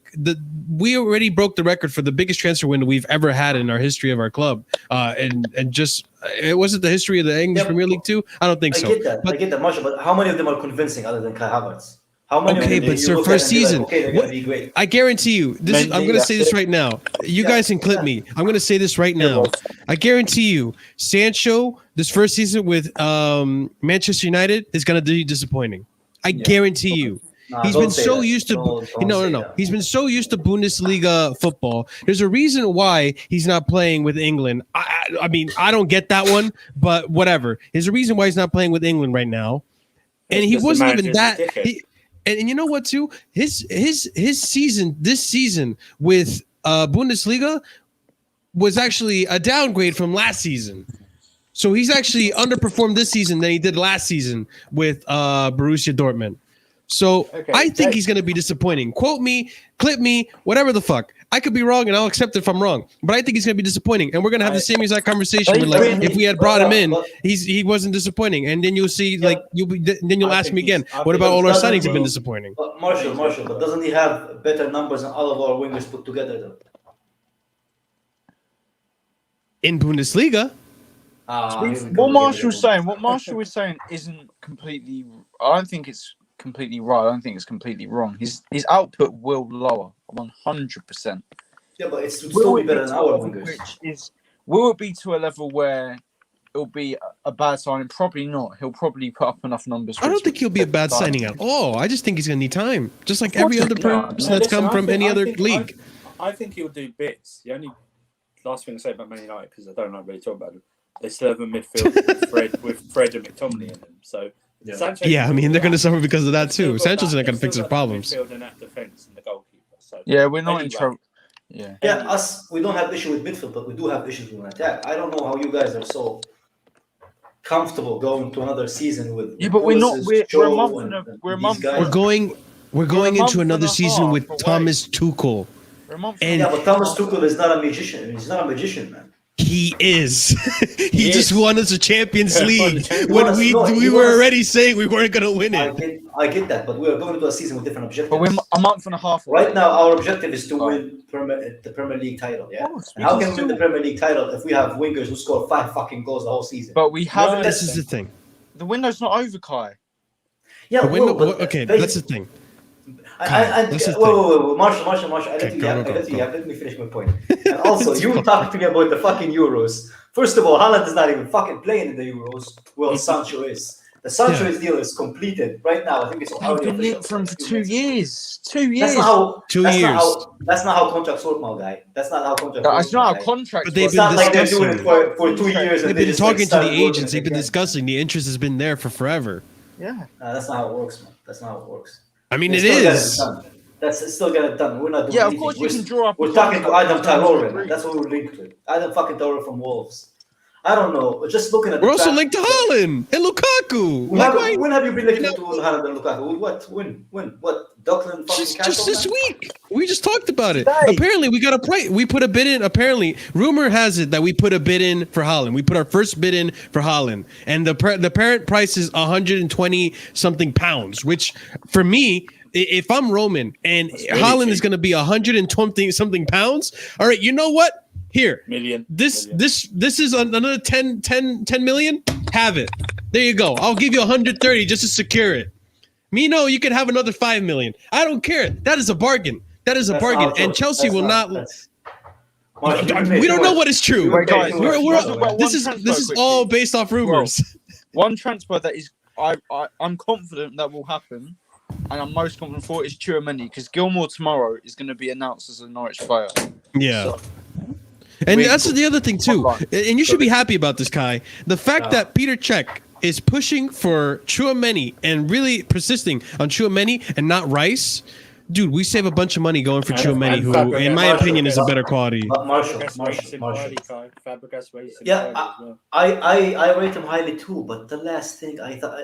we already broke the record for the biggest transfer window we've ever had in our history of our club, and just it wasn't the history of the English Premier League too. I don't think so. I get that, Marshall, but how many of them are convincing other than Kai Havertz? How many? Okay, but it's their first season. Like, they're gonna be great. I guarantee you. I'm going to say this right now. You guys can clip me. I'm going to say this right now. I guarantee you, Sancho, this first season with Manchester United is going to be disappointing. I guarantee you. He's been so used to no. He's been so used to Bundesliga football. There's a reason why he's not playing with England. I mean, I don't get that one, but whatever. There's a reason why he's not playing with England right now, and he wasn't even that. And you know what, too? His season, this season with Bundesliga was actually a downgrade from last season. So he's actually underperformed this season than he did last season with Borussia Dortmund. So I think he's going to be disappointing. Quote me, clip me, whatever the fuck. I could be wrong, and I'll accept it if I'm wrong. But I think he's going to be disappointing, and we're going to have the same exact conversation. If we had brought him in, he wasn't disappointing, and then you'll see, you'll ask me again. What about all our signings have been disappointing? But Marshall, but doesn't he have better numbers than all of our wingers put together, though? In Bundesliga. What Marshall was saying isn't completely. I don't think it's completely right. I don't think it's completely wrong. His output will lower 100%. Yeah, but it's still be better than our wingers. Will it be to a level where it'll be a bad signing? Probably not. He'll probably put up enough numbers. I don't think he'll be a bad signing at all. I just think he's going to need time, just like every other person that's come from any other league. I think he'll do bits. The only last thing to say about Man United, because I don't really talk about them, they still have a midfield with Fred and McTominay in them. So I mean, they're going to suffer because of that too. Sancho's not going to fix their problems. Midfield and that defense and the goalkeeper. So we're not in trouble. We don't have issue with midfield, but we do have issues with attack. I don't know how you guys are so comfortable going to another season with. Yeah, but we're not. We're a month. We're going into another season with Thomas Tuchel. But Thomas Tuchel is not a magician. He's not a magician, man. He is. He just won us a Champions League when we were already saying we weren't going to win it. I get that, but we are going into a season with different objectives. But we're a month and a half away. Right now, our objective is to win the Premier League title. Yeah. How can we win the Premier League title if we have wingers who score 5 fucking goals the whole season? But we haven't. This is the thing. The window's not over, Kai. Yeah. Okay, that's the thing. Marshall, let me finish my point. And also, you talked to me about the fucking Euros. First of all, Haaland is not even fucking playing in the Euros. Well, Sancho is. The Sancho deal is completed right now. I think it's already been linked for 2 years. 2 years. That's not how contracts work, my guy. That's not how contracts work. That's not how contracts work. But they've been like they're doing it for 2 years. They've been talking to the agents. They've been discussing. The interest has been there for forever. Yeah. That's not how it works, man. That's not how it works. I mean, it is. That's still get it done. We're not doing anything. Of course you can draw up. We're talking to Adam Traore. That's what we're linked to. Adam fucking Traore from Wolves. I don't know. Just looking at. We're also linked to Haaland and Lukaku. When have you been linked to Haaland and Lukaku? What? When? What? Duckland fucking just this week. We just talked about it. Apparently, we got a price. We put a bid in. Apparently, rumor has it that we put a bid in for Haaland. We put our first bid in for Haaland, and the parent price is 120 something pounds. Which, for me, if I'm Roman and Haaland is going to be 120 something pounds, all right. You know what? Here, this is another 10 million. Have it. There you go. I'll give you 130 just to secure it. Mino, you can have another 5 million. I don't care. That is a bargain. And Chelsea will not. We don't know what is true. This is all based off rumors. One transfer that is I'm confident that will happen, and I'm most confident for is Tchouaméni, because Gilmour tomorrow is going to be announced as a Norwich player. Yeah. So, and that's the other thing too. And you should be happy about this, Kai. The fact that Petr Cech is pushing for Tchouaméni and really persisting on Tchouaméni and not Rice. Dude, we save a bunch of money going for Tchouaméni, who, in my opinion, is a better quality. Marshall. Yeah, I rate him highly too. But the last thing I thought,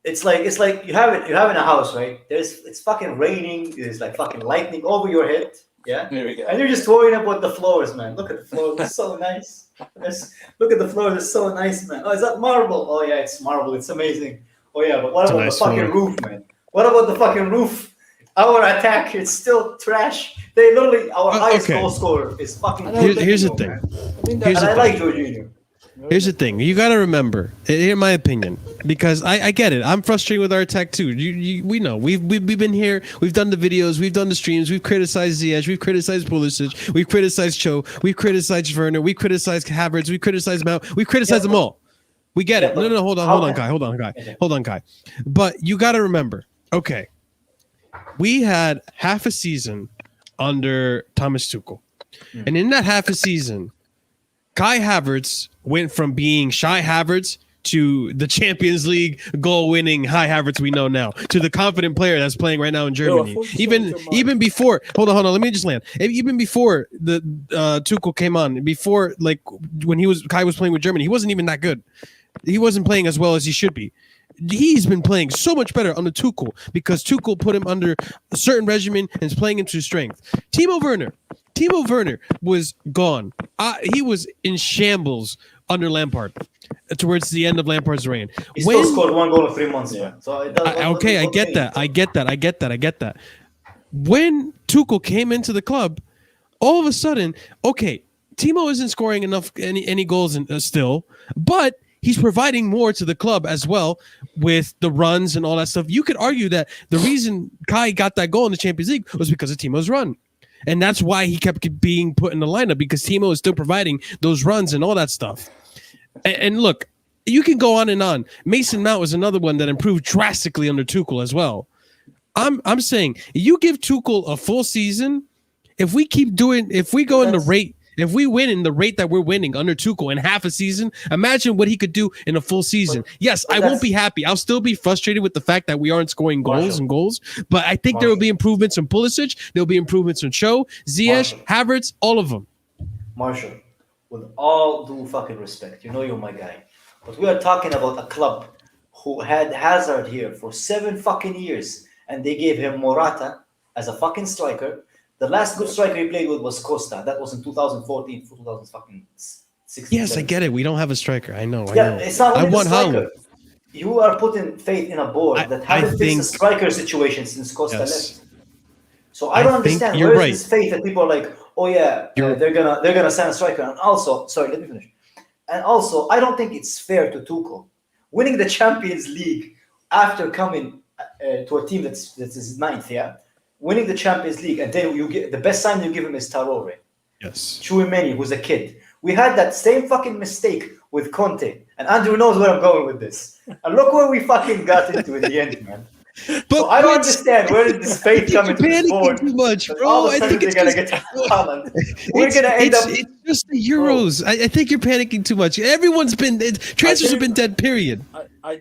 it's like you have a house, right? It's fucking raining. There's like fucking lightning over your head. Yeah, there we go. And you're just worrying about the floors, man. Look at the floors; it's so nice. Look at the floors; it's so nice, man. Oh, is that marble? Oh yeah, it's marble. It's amazing. Oh yeah, but what about the fucking roof, man? What about the fucking roof? Our attack, it's still trash. They literally, our highest goal scorer is fucking. Here's the thing. I like Jorginho. Here's the thing. You got to remember, in my opinion, because I get it. I'm frustrated with our attack too. We know. We've been here. We've done the videos. We've done the streams. We've criticized Ziyech. We've criticized Pulisic. We've criticized Cho. We've criticized Werner. We've criticized Havertz. We've criticized Mount. We've criticized them all. We get it. No, hold on, Kai. But you got to remember, okay, we had half a season under Thomas Tuchel. And in that half a season, Kai Havertz went from being shy Havertz to the Champions League goal-winning high Havertz we know now, to the confident player that's playing right now in Germany. Even before, hold on, let me just land. Even before the Tuchel came on, before like when Kai was playing with Germany, he wasn't even that good. He wasn't playing as well as he should be. He's been playing so much better under Tuchel because Tuchel put him under a certain regimen and is playing into strength. Timo Werner was gone. He was in shambles under Lampard towards the end of Lampard's reign. He still scored 1 goal in 3 months. Yeah. So I get that. When Tuchel came into the club, all of a sudden, okay, Timo isn't scoring any goals still, but he's providing more to the club as well with the runs and all that stuff. You could argue that the reason Kai got that goal in the Champions League was because of Timo's run. And that's why he kept being put in the lineup, because Timo is still providing those runs and all that stuff. And look, you can go on and on. Mason Mount was another one that improved drastically under Tuchel as well. I'm saying you give Tuchel a full season. If we win in the rate that we're winning under Tuchel in half a season, imagine what he could do in a full season. Yes, I won't be happy. I'll still be frustrated with the fact that we aren't scoring goals, but I think there will be improvements in Pulisic. There'll be improvements in Cho, Ziyech, Havertz, all of them. Marshall, with all due fucking respect, you know you're my guy, but we are talking about a club who had Hazard here for 7 fucking years, and they gave him Morata as a fucking striker. The last good striker he played with was Costa. That was in 2014, 2016. Yes, I get it. We don't have a striker. I know. It's not only the striker. You are putting faith in a board that hasn't faced a striker situation since Costa left. So I don't understand where is this faith that people are like, oh yeah, they're gonna sign a striker. And also, sorry, let me finish. And also, I don't think it's fair to Tuchel winning the Champions League after coming to a team that's his ninth, winning the Champions League, and then you get the best sign you give him is Traore. Yes. Chouameni, who's a kid. We had that same fucking mistake with Kante, and Andrew knows where I'm going with this. And look where we fucking got into in the end, man. But so I don't understand where did this faith come into the board. Too much, bro. All of a sudden they're gonna get Haaland. We're gonna end up. It's just the Euros. I think you're panicking too much. Everyone's been transfers have been dead. Period.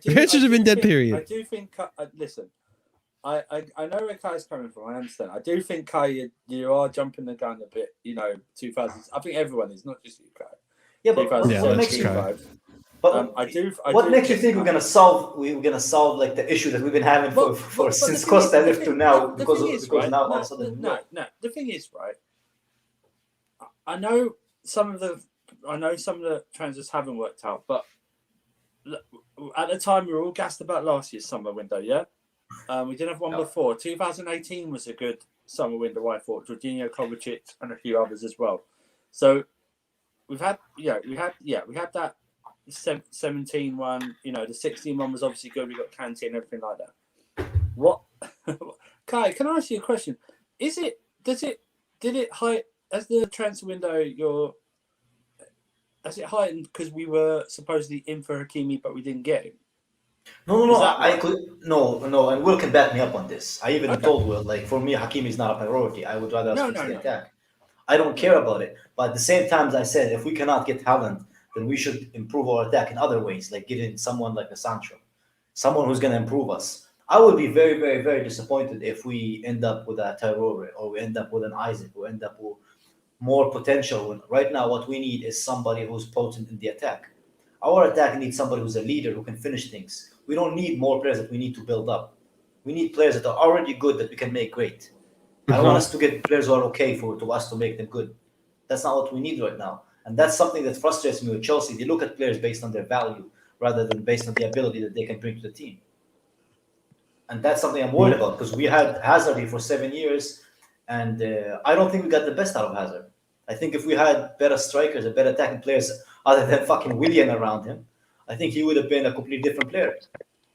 Transfers have been dead. Period. I do think. Listen. I know where Kai's coming from. I understand. I do think, Kai, you are jumping the gun a bit. 2000s. I think everyone is, not just you, Kai. Yeah, but what makes you? But what makes you think we're gonna solve? We're gonna solve like the issue that we've been having for since Costa left to now because now all of a sudden. No. The thing is, right. I know some of the transfers haven't worked out, but at the time we were all gassed about last year's summer window. Yeah. We did have one before. 2018 was a good summer window, I thought. Jorginho, Kovacic, and a few others as well. So we had that 17 one. The 16 one was obviously good. We got Kante and everything like that. What, Kai? Can I ask you a question? Did it heighten as the transfer window? Has it heightened because we were supposedly in for Hakimi, but we didn't get him? No. No, and Will can back me up on this. I even told Will, like, for me, Hakimi is not a priority. I would rather fix the attack. I don't care about it. But at the same time, as I said, if we cannot get Haaland, then we should improve our attack in other ways, like getting someone like a Sancho, someone who's going to improve us. I would be very, very, very disappointed if we end up with a Traore, or we end up with an Isaac, or end up with more potential. Right now, what we need is somebody who's potent in the attack. Our attack needs somebody who's a leader who can finish things. We don't need more players that we need to build up. We need players that are already good that we can make great. I don't want us to get players who are okay to us to make them good. That's not what we need right now. And that's something that frustrates me with Chelsea. They look at players based on their value rather than based on the ability that they can bring to the team. And that's something I'm worried about, because we had Hazard here for 7 years, and I don't think we got the best out of Hazard. I think if we had better strikers and better attacking players other than fucking Willian around him, I think he would have been a completely different player.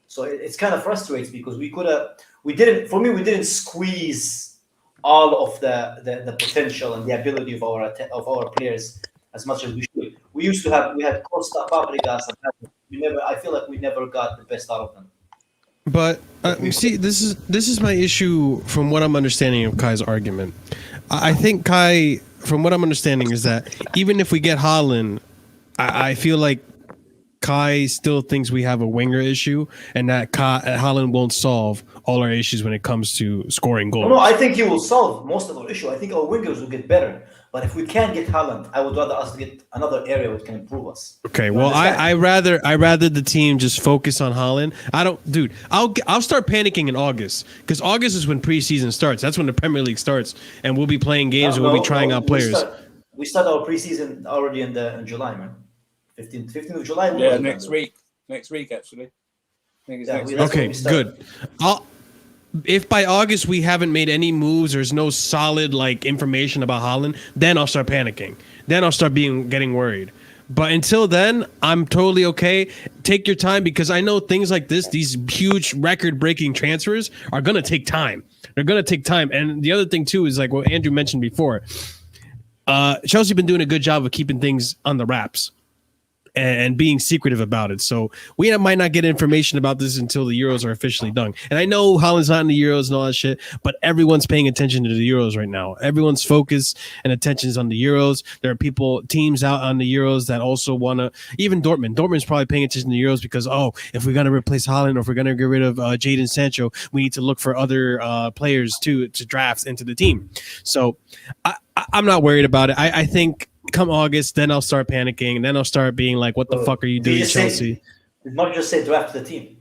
So it's kind of frustrating because we didn't squeeze all of the potential and the ability of our players as much as we should. We had Costa, Fabregas, and I feel like we never got the best out of them. But you see, this is my issue from what I'm understanding of Kai's argument. I think Kai, from what I'm understanding, is that even if we get Haaland, I feel like Kai still thinks we have a winger issue, and that Haaland won't solve all our issues when it comes to scoring goals. No, I think he will solve most of our issue. I think our wingers will get better. But if we can't get Haaland, I would rather us get another area which can improve us. Okay, well, I rather the team just focus on Haaland. I'll start panicking in August, because August is when preseason starts. That's when the Premier League starts, and we'll be playing games and we'll be trying out players. We start our preseason already in July, man. 15th of July. Yeah, next week. Next week, actually. I think it's next week. Okay, good. if by August we haven't made any moves, there's no solid like information about Haaland, then I'll start panicking. Then I'll start getting worried. But until then, I'm totally okay. Take your time, because I know things like this, these huge record-breaking transfers are going to take time. They're going to take time. And the other thing, too, is like what Andrew mentioned before. Chelsea been doing a good job of keeping things on the wraps and being secretive about it. So we might not get information about this until the Euros are officially done. And I know Haaland's not in the Euros and all that shit, but everyone's paying attention to the Euros right now. Everyone's focus and attention is on the Euros. There are teams out on the Euros that also want to, even Dortmund. Dortmund's probably paying attention to the Euros because, if we're going to replace Haaland or if we're going to get rid of Jadon Sancho, we need to look for other players to draft into the team. So I'm not worried about it. I think come August, then I'll start panicking, and then I'll start being like, what the fuck are you doing, Chelsea? Did Mark just say draft the team?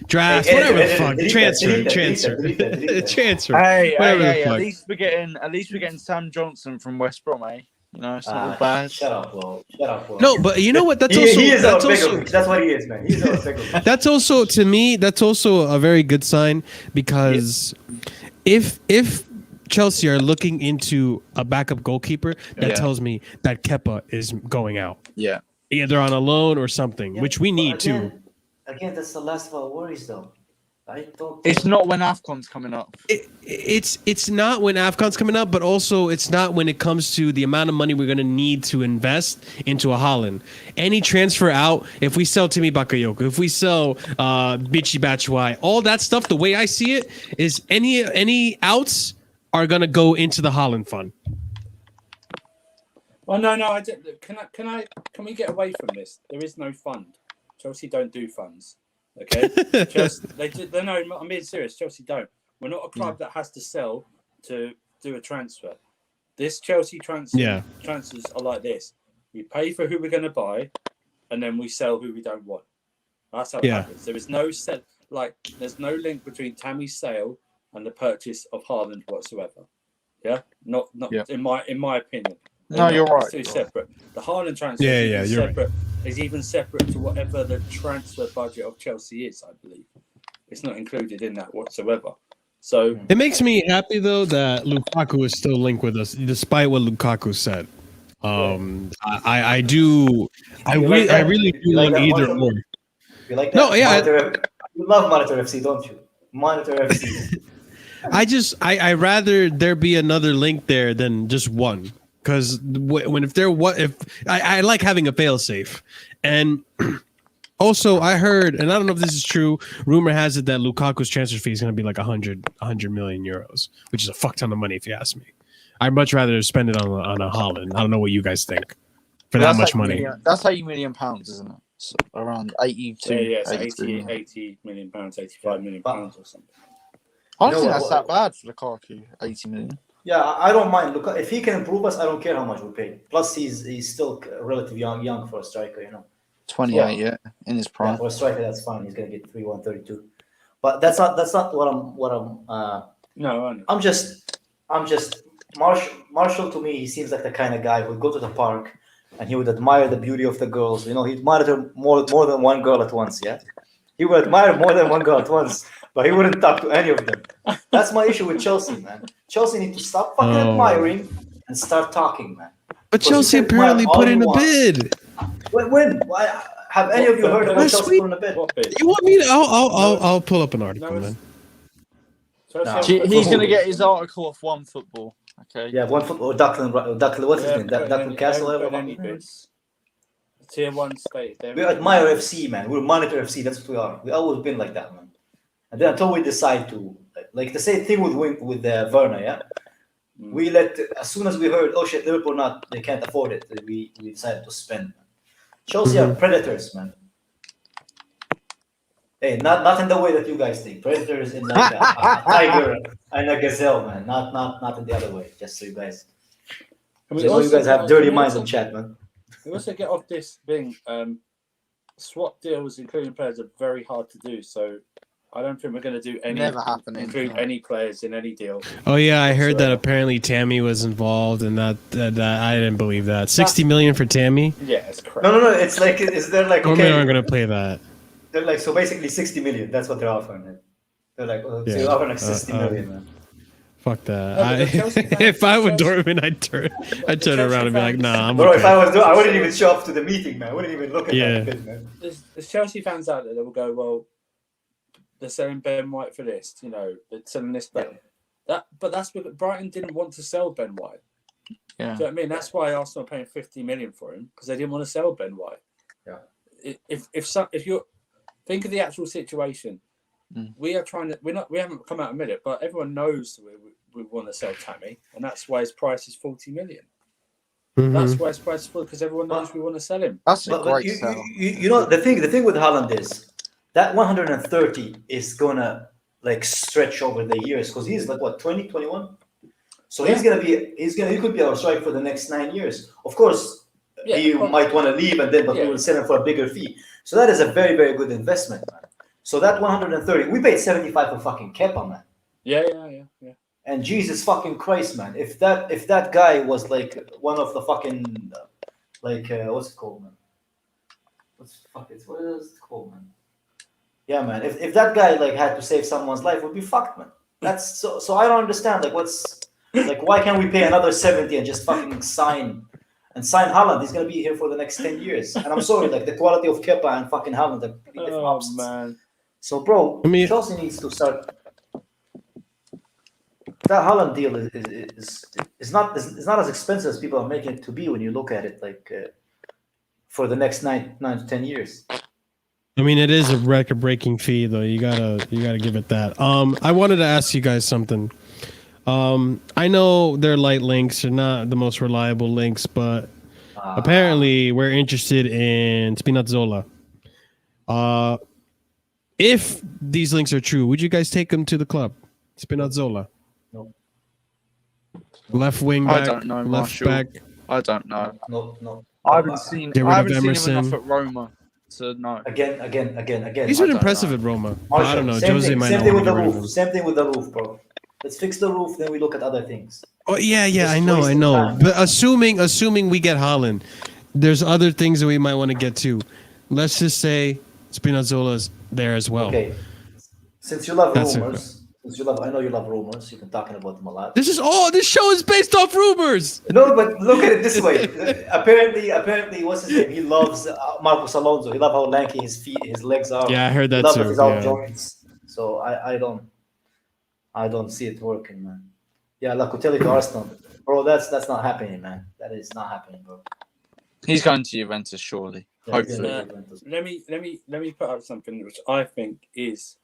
Draft, whatever the fuck. Transfer. Hey, at least we're getting Sam Johnson from West Brom, eh? You know, it's not bad. Shut up, Will. No, but you know what? That's that's what he is, man. He's our That's also, to me, that's also a very good sign, because if Chelsea are looking into a backup goalkeeper, that tells me that Kepa is going out. Yeah. Either on a loan or something, which we need too. Again, that's the last of our worries, though. It's not when AFCON's coming up. It's not when AFCON's coming up, but also it's not when it comes to the amount of money we're going to need to invest into a Haaland. Any transfer out, if we sell Timmy Bakayoko, if we sell Bichi Batshuayi, all that stuff, the way I see it is any outs are going to go into the Haaland fund. Well, no. Can we get away from this? There is no fund. Chelsea don't do funds. Okay, I'm being serious. Chelsea don't. We're not a club that has to sell to do a transfer. This Chelsea transfers are like this: we pay for who we're going to buy, and then we sell who we don't want. That's how it happens. There is no there's no link between Tammy's sale and the purchase of Haaland whatsoever. Yeah, not in my opinion. No, you're right. It's separate. The Haaland transfer is separate. Right. Is even separate to whatever the transfer budget of Chelsea is, I believe. It's not included in that whatsoever. So it makes me happy though that Lukaku is still linked with us, despite what Lukaku said. I really do want either or. You like that? No, yeah. You love Monitor FC, don't you? Monitor FC. I rather there be another link there than just one. Because I like having a failsafe, and also I heard, and I don't know if this is true, rumor has it that Lukaku's transfer fee is going to be like 100 million euros, which is a fuck ton of money if you ask me. I'd much rather spend it on a Haaland. I don't know what you guys think for that much money. That's £80 million, isn't it? So around 82. Yeah, it's 80 million pounds, 85 million pounds or something. I don't think that's that bad for Lukaku, 80 million. Yeah, I don't mind. Look, if he can improve us, I don't care how much we pay. Plus, he's still relatively young for a striker, 28, in his prime. Yeah, for a striker, that's fine. He's gonna get 31-32. But that's not what I'm. No, I'm just Marshall. To me, he seems like the kind of guy who would go to the park and he would admire the beauty of the girls. He'd monitor more than one girl at once. Yeah, he would admire more than one girl at once. But he wouldn't talk to any of them. That's my issue with Chelsea, man. Chelsea need to stop fucking admiring and start talking, man. But Chelsea apparently put in a bid. When? Have any of you heard about Chelsea putting a bid? You want me to? I'll pull up an article, man. He's going to get his article off One Football. Okay. Yeah, One Football. Declan, what's his name? Declan Castle. Tier 1 state. We admire FC, man. We monitor FC. That's what we are. We always been like that, man. And then until we decide to, like the same thing with Werner, yeah. We as soon as we heard, oh shit, Liverpool they can't afford it. We decided to spend. Chelsea are predators, man. Hey, not in the way that you guys think. Predators in like a tiger and a gazelle, man. Not in the other way. Just so you guys. You guys have dirty minds in chat, man. We also get off this thing. Swap deals, including players, are very hard to do. So I don't think we're going to do any. Never happening. Include any players in any deal. Oh yeah, I heard that apparently Tammy was involved, and that I didn't believe that. 60 million for Tammy. Yeah, it's crazy. No. It's like, is there like? Normally aren't going to play that. They're like, so basically 60 million. That's what they're offering. They're like, oh, so Yeah. you're offering like 60 million, man. Fuck that. No, but the Chelsea fans- If I were Chelsea- Dortmund, I'd turn Chelsea around and be like, fans- nah, I'm Bro, if okay. I was doing, I wouldn't even show up to the meeting, man. I wouldn't even look at Yeah. that kid, man. There's Chelsea fans out there that will go, well, they're selling Ben White for this, you know, they're selling this back. But that's because Brighton didn't want to sell Ben White. Yeah. Do you know what I mean? That's why Arsenal are paying 50 million for him, because they didn't want to sell Ben White. Yeah. If you're think of the actual situation, we are trying to. We haven't come out and admit it, but everyone knows we want to sell Tammy, and that's why his price is 40 million. Mhm. That's why his price is 40, because everyone knows we want to sell him. That's a But great you, sell. you know, the thing with Haaland is that 130 is gonna like stretch over the years because he's like what 20, 21. So he could be our strike for the next 9 years. Of course, he might want to leave but we will sell him for a bigger fee. So that is a very, very good investment, man. So that 130, we paid 75 for fucking Kepa, man. Yeah. And Jesus fucking Christ, man! If that guy was like one of the fucking what's it called, man? What is it called, man? Yeah, man. If that guy like had to save someone's life, we'd be fucked, man. That's so I don't understand. Like why can't we pay another 70 and just fucking sign Haaland? He's gonna be here for the next 10 years. And I'm sorry, like the quality of Kepa and fucking Haaland are pretty different options. Man. So, bro, I mean- Chelsea needs to start. That Haaland deal is not as expensive as people are making it to be when you look at it like for the next 9 to 10 years. I mean, it is a record-breaking fee, though. You gotta give it that. I wanted to ask you guys something. I know they're light links, they're not the most reliable links, but apparently we're interested in Spinazzola. If these links are true, would you guys take him to the club? Spinazzola. No. Left wing I back, don't know, left Marshall. back. I don't know. No. I haven't seen Get rid of him Emerson. enough at Roma to know. Again. He's I been don't impressive know. at Roma. Marshall, I don't know. Same Jose thing, might same not thing want with to the get rid of roof. him. Same thing with the roof, bro. Let's fix the roof, then we look at other things. Oh yeah, Just I know. wasting time. But assuming we get Haaland, there's other things that we might want to get to. Let's just say Spinazzola's there as well. Okay. Since you love That's it, rumors, I know you love rumors. You've been talking about them a lot. This show is based off rumors. No, but look at it this way. Apparently, what's his name? He loves Marcos Alonso. He loves how lanky his legs are. Yeah, I heard that he loves too. his out Yeah. joints. So I don't see it working, man. Yeah, Locatelli to Arsenal, bro. That's not happening, man. That is not happening, bro. He's going to Juventus, surely. Yeah, Hopefully. Let me put out something which I think is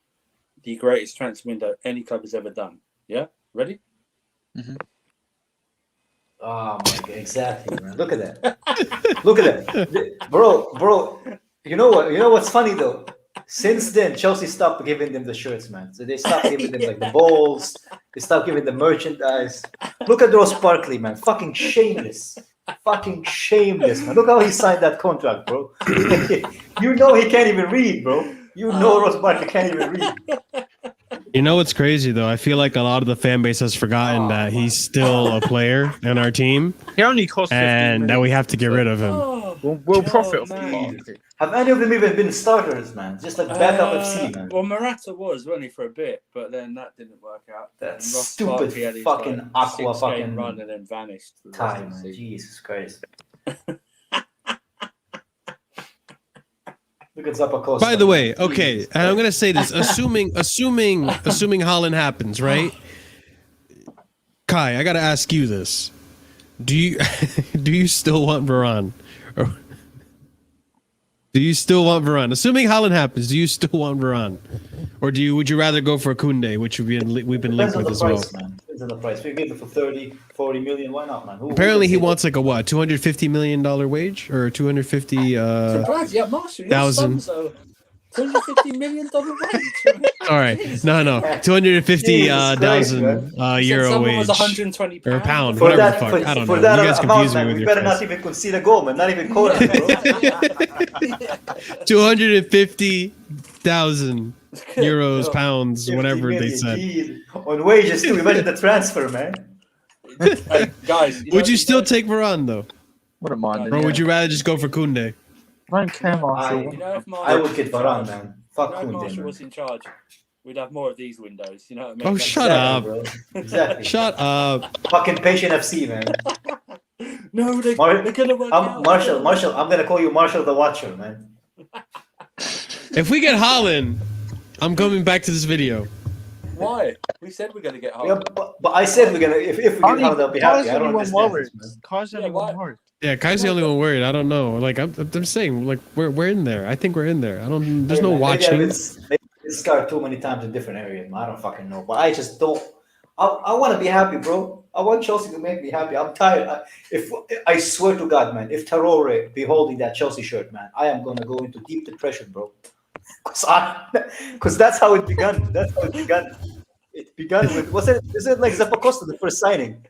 the greatest transfer window any club has ever done. Yeah, ready? Oh my god, exactly, man. Look at that. Look at that, bro. You know what? You know what's funny though? Since then, Chelsea stopped giving them the shirts, man. So they stopped giving them like the balls. They stopped giving them merchandise. Look at Ross Barkley, man. Fucking shameless, man. Look how he signed that contract, bro. You know he can't even read, bro. You know Ross Barkley can't even read. You know what's crazy though? I feel like a lot of the fan base has forgotten that he's still a player in our team, He only cost 15 and that we have to get rid of him. We'll profit off man. the market. Have any of them even been starters, man? Just like backup FC, man. Well, Morata was only for a bit, but then that didn't work out. That And Ross stupid Barkley had his, fucking Aqua 6-game fucking run and then vanished. for the rest Time, of the man. season. Jesus Christ. Look at Zappacosta. By the way, okay, and I'm gonna say this: assuming Haaland happens, right? Kai, I gotta ask you this: do you still want Varane? Or do you still want Varane? Assuming Haaland happens, do you still want Varane, or would you rather go for Koundé, which we've been Depends linked on with the as well? price, man. Depends on the price. We give it for 30, 40 million. Why not, man? Apparently, he wants like a what, $250 million wage or 250. Surprise, yeah, Marshall, your thousand. sons are $250 million wage. All right, no, 250,000 euro Someone wage was 120 or pound, For whatever that, the fuck. I don't know. for You that guys amount, confuse me man, with we your better price. not even concede a goal, man. Not even corner, bro. 250,000 euros, pounds, 50 whatever they million, said. geez. On wages too. Imagine the transfer, man. Hey, guys, Would you still take Varane though, Wouldn't mind. or would you rather just go for Koundé? I don't care, Marshall. You know if I would get Marshall Varane, man. Fuck if Koundé, Marshall man. was in charge, we'd have more of these windows. You know what I mean? Oh, shut up. Bro. Exactly. Shut up. Fucking patient FC, man. No, they're gonna work out. Marshall, I'm gonna call you Marshall the Watcher, man. If we get Haaland, I'm coming back to this video. Why? We said we're gonna get Yeah, Haaland. but I said we're gonna if we get Haaland, I'll be happy. I don't understand this, man. Kai's the only one worried. Yeah, Kai's the only one worried. I don't know. Like I'm saying, like we're in there. I think we're in there. I don't. There's no watching. Maybe it's scarred too many times in different areas. Man. I don't fucking know, but I just don't. I want to be happy, bro. I want Chelsea to make me happy. I'm tired. If I swear to God, man, if Traore be holding that Chelsea shirt, man, I am gonna go into deep depression, bro. Because that's how it began. That's how it began. It began with is it like Zappacosta, the first signing?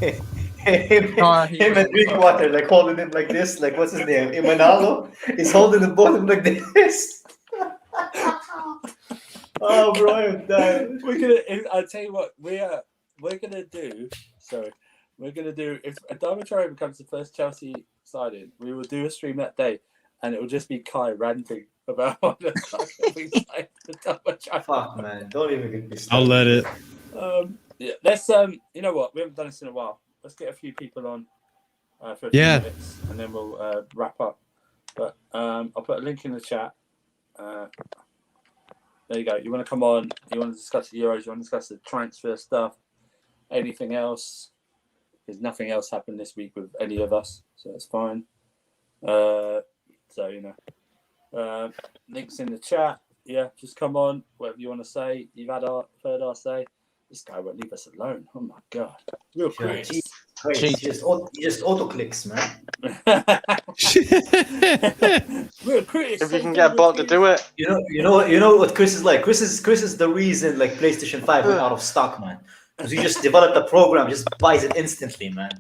him and Drinkwater like holding him like this, like what's his name? Imanalo is holding the bottom like this. Oh, bro, I'm dying. I'll tell you what, we're gonna do. Sorry, we're gonna do. If Adama Traore becomes the first Chelsea signing, we will do a stream that day, and it will just be Kai ranting about what the fuck we signed Adama Traore. Fuck, man, don't even get me started. I'll let it. Yeah, let's. You know what? We haven't done this in a while. Let's get a few people on for a few minutes, and then we'll wrap up. But I'll put a link in the chat. There you go. You want to come on? You want to discuss the Euros? You want to discuss the transfer stuff? Anything else? There's nothing else happened this week with any of us, so that's fine. So links in the chat. Yeah, just come on. Whatever you want to say. You've heard our say. This guy won't leave us alone. Oh my god, real quick. He just auto clicks, man. If you can get a bot to do it. You know what Chris is like. Chris is the reason like PlayStation 5 went out of stock, man. Because he just developed a program, just buys it instantly, man.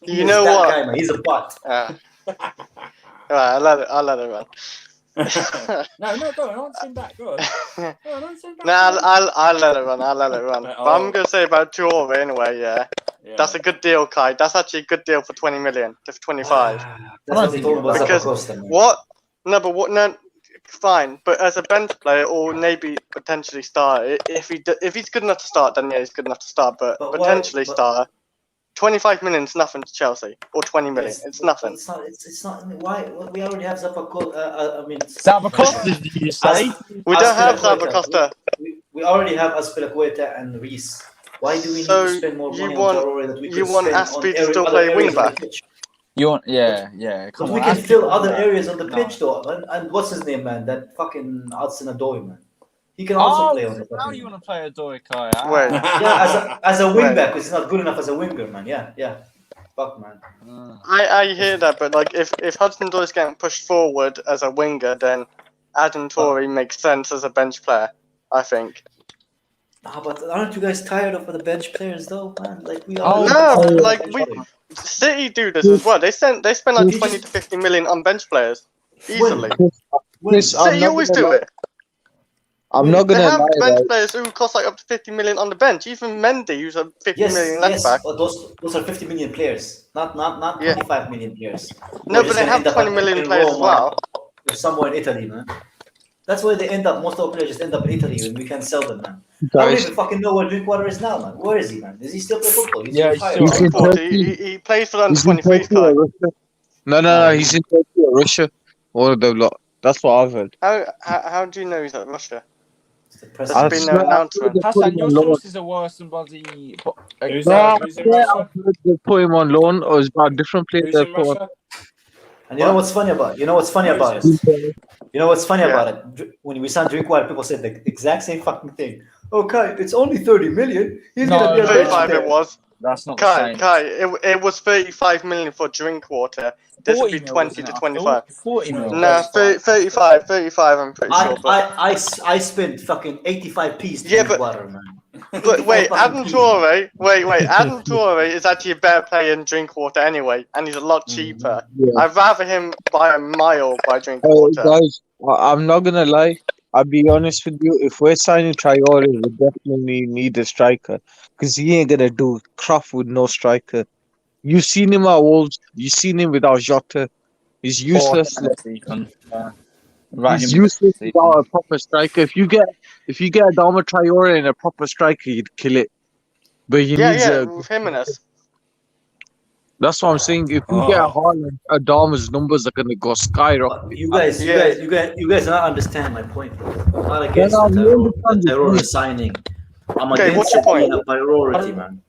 You know what? Guy, man. He's a bot. All right, I'll let it run. No, go on, answer him back. Go on. I'll let it run. But I'm gonna say about Traore anyway. Yeah, that's a good deal, Kai. That's actually a good deal for 20 million, to 25. That's what he told about because Zappacosta, man. what? No, but what? No, fine. But as a bench player, or maybe potentially starter, if he's good enough to start, then yeah, he's good enough to start. But potentially starter. 25 million is nothing to Chelsea, or 20 million. It's nothing. It's not. Why? We already have Zappacosta. Zappacosta, did you say? We don't have Zappacosta. We already have Azpilicueta and Reece. Why do we need to spend more money on Traore that we can spend on Azpi to still play wing back? You want, yeah. Because we can fill other areas on the pitch, though. And what's his name, man? That fucking Hudson-Odoi, man. He can also play on the now you want to play Odoi, Kai? Wait. Yeah, as a wing back, because he's not good enough as a winger, man. Yeah. Fuck, man. I hear that, but like if Hudson-Odoi is getting pushed forward as a winger, then Adam Traore makes sense as a bench player, I think. But aren't you guys tired of the bench players, though, man? Like we City do this as well. They spend like 20 to 50 million on bench players easily. City always do it. I'm not gonna They have lie, bench right? players who cost like up to 50 million on the bench. Even Mendy, who's a 50 million left back. But those are 50 million players, not 25 million players. No, but they have 20 million players as well. Or somewhere in Italy, man. That's where they end up. Most of the players just end up in Italy, and we can sell them, man. I don't even fucking know where Drinkwater is now, man. Where is he, man? Does he still play football? He's He plays for the under 23 side. No, he's in Turkey or Russia. All of them lot. That's what I've heard. How do you know he's at Russia? There's I've been no announcement. Hassan, your sources are worse than bloody. Who's in Russia? They put him on loan, or it's about different players. Who's in Russia? And you know what's funny about it? You know what's funny about it? When we signed Drinkwater, people said the exact same fucking thing. Okay, it's only 30 million. He's gonna be a bench 35 player. it was. That's not the same. Kai, it was 35 million for Drinkwater. This would be 20 to 25. 40 million. No, 35, I'm pretty sure. I spent fucking 85p Yeah, but- Drinkwater, man. But wait, Adam Traore. Adam Traore is actually a better player than Drinkwater anyway, and he's a lot cheaper. Yeah. I'd rather him by a mile by Oh, Drinkwater. guys, I'm not gonna lie. I'll be honest with you. If we're signing Traore, we definitely need a striker because he ain't gonna do crap with no striker. You've seen him at Wolves. You've seen him without Jota. He's useless. He's useless without a proper striker. If you get Adama Traore and a proper striker, you'd kill it. But he needs with Jimenez. That's what I'm saying. If you get a Haaland, Adama's numbers are gonna go skyrocket. You guys are not understand my point, bro. I'm not against the Traore signing. I'm against what's your point? A priority, man.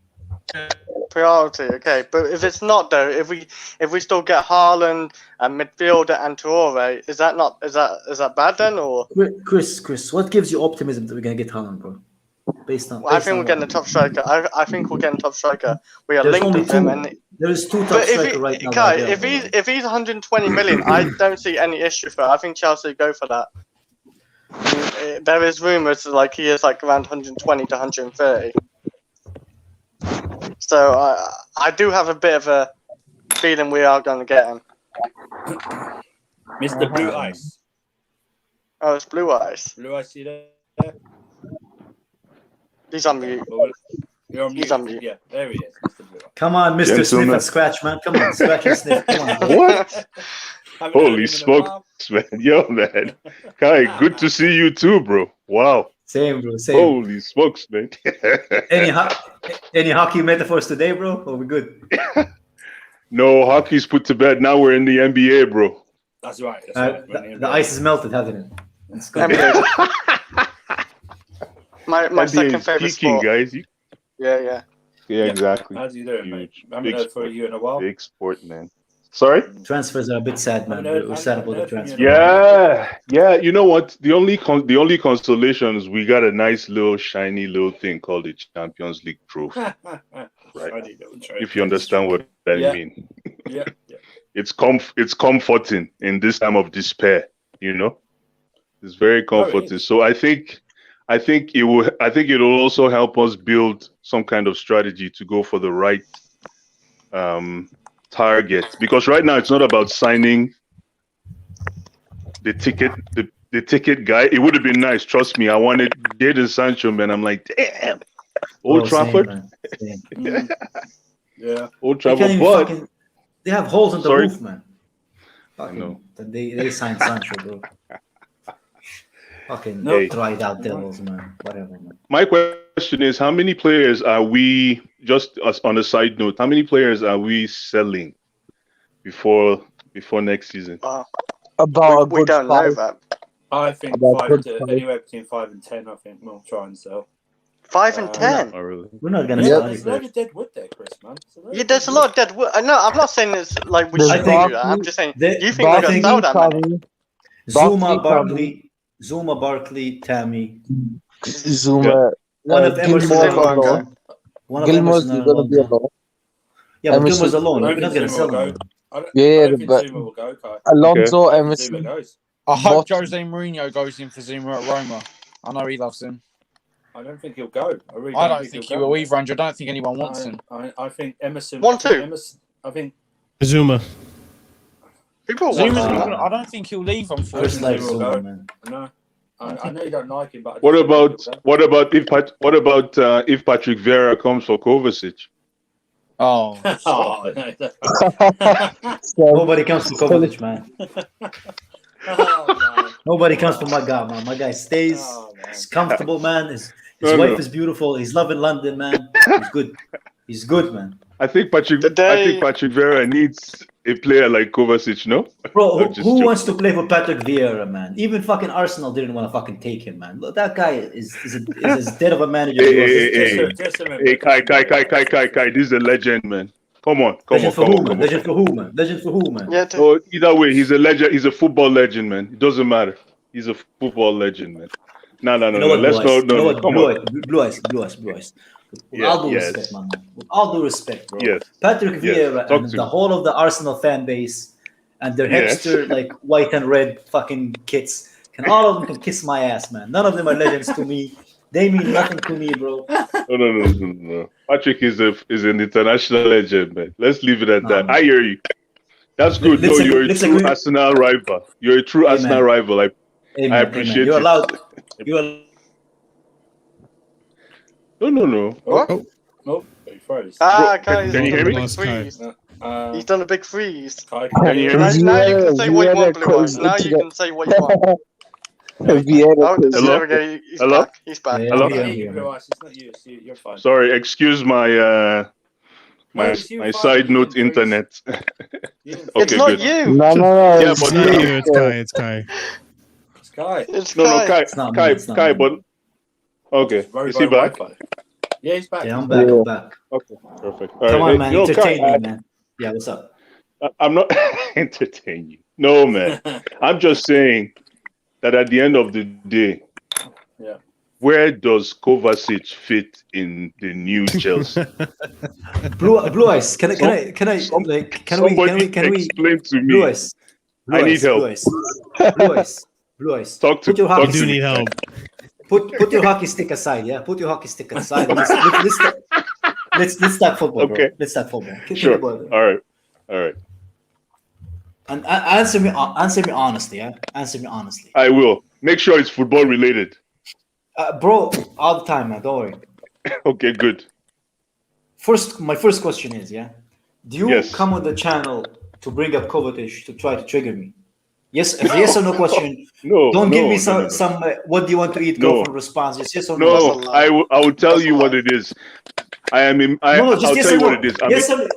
Priority, okay. But if it's not though, if we still get Haaland and midfielder and Traore, is that bad then, or? Chris, what gives you optimism that we're gonna get Haaland, bro? I think we're getting a top striker. I think we're getting a top striker. We are linked with him, and there is two top strikers right now. Kai, if he's 120 million, I don't see any issue for it. I think Chelsea go for that. There is rumours like he is like around 120 to 130. So I do have a bit of a feeling we are going to get him. Mr. Blue Ice. Oh, it's Blue Eyes. Blue Ice, you there? He's on mute. You're on mute. He's on mute. Yeah, there he is, Mr. Blue Ice. Come on, Mr. Sniff and Scratch, man. Come on, scratch and sniff. Come on. What? Holy smokes, man. Yo, man. Kai, good to see you too, bro. Wow. Same, bro. Same. Holy smokes, man. Any hockey metaphors today, bro? Or we good? No, hockey's put to bed. Now we're in the NBA, bro. That's right. The ice is melted, hasn't it? It's good. my second favorite sport. Guys. Yeah, exactly. How's you doing, mate? I haven't Big heard for you in a while. Big sport, man. Sorry? Transfers are a bit sad, man. We're sad about the transfer. Yeah. You know what? The only consolation is we got a nice little shiny little thing called the Champions League trophy. Right? If you understand what that means. Yeah. It's comforting in this time of despair. You know, it's very comforting. So I think it will also help us build some kind of strategy to go for the right target, because right now it's not about signing the ticket guy. It would have been nice, trust me. I wanted Jadon Sancho, man. I'm like, damn, Old Trafford. Same. Yeah, Old Trafford, but they have holes in the roof, man. I know. They signed Sancho, bro. Fucking dried out devils, man. Whatever, man. My question is, how many players are we, just as on a side note, how many players are we selling before next season? We don't know that. I think anywhere between 5 and 10. I think we'll try and sell 5 and 10. Not really. We're not gonna Yeah, sell there's a load of dead wood there, Chris, man. Yeah, there's a lot of dead wood. No, I'm not saying it's like we should do that. I'm just saying, do you think they're gonna sell that many? Zuma, Barkley, Tammy. Zuma. One of Emerson alone. Gilmour's gonna be alone. Yeah, but Gilmour's alone. We're not gonna sell him. But Zuma will go, Kai. Alonso, Zuma Emerson. goes. I hope Jose Mourinho goes in for Zuma at Roma. I know he loves him. I don't think he'll go. I don't think he will either, Andrew. I don't think anyone wants him. I think Emerson. I think Zuma. People Zuma's want not that. I don't think he'll leave, First unfortunately. like Zuma, man. No, I know you don't like him, but What about if Patrick Vieira comes for Kovacic? Oh. Oh, no. Nobody comes to Kovacic, man. Oh, man. Nobody comes for my guy, man. My guy stays. Oh, man. He's comfortable, man. His wife is beautiful. He's loving London, man. He's good. He's good, man. I think Patrick Vieira needs a player like Kovacic, no? Bro, who wants to play for Patrick Vieira, man? Even fucking Arsenal didn't want to fucking take him, man. Look, that guy is as dead of a manager. Hey, Kai, this is a legend, man. Come on. Legend for who, man? Yeah, So either way, he's a legend. He's a football legend, man. It doesn't matter. He's a football legend, man. No. Let's no. Come on. Blue eyes. With all due respect, man. With all due respect, bro. Yes. Patrick Vieira and the whole of the Arsenal fan base and their hipster like white and red fucking kits. All of them can kiss my ass, man. None of them are legends to me. They mean nothing to me, bro. No. Patrick is an international legend, man. Let's leave it at that. I hear you. That's good. You're a true Arsenal rival. You're a true Arsenal rival. I appreciate You're it. allowed. No. What? Oh, he froze. Can you hear me? Please. He's done a big freeze. Can you hear me? Now you can say what you want, Blue Eyes. Now you can say what you want. Hello? He's Hello? back. He's back. Hello? It's not you. You're fine. Sorry, excuse my my side note internet. It's not you. No. Yeah, but It's Kai. It's Kai. It's no, Kai. It's not me, Kai, it's not Kai, me. but okay, Very, is he very back? Wi-Fi. Yeah, he's back. Yeah, I'm back. I'm back. Okay, perfect. All Come right. on, man. You know, Entertain Kai, me, man. Yeah, what's up? I'm not entertaining you. No, man. I'm just saying that at the end of the day, Yeah. where does Kovacic fit in the new Chelsea? Blue Eyes. Can we explain to me? Blue Eyes. I need help. Blue Eyes. Talk to Put your talk hockey to Do me. need help. Put your hockey stick aside, yeah. Put your hockey stick aside. Let's start football, bro. Okay. Let's start football. Kick Sure. the ball. All right. And answer me honestly, yeah. Answer me honestly, I will. Make sure it's football related. bro. All the time, man. Don't worry. Okay, good. My first question is, yeah. Do you Yes. come on the channel to bring up Kovacic to try to trigger me? Yes, yes or no question. Don't give me some. What do you want to eat? Girlfriend response. Yes or no. No, I will tell you what it is. I'll tell you what it is. Yes or no.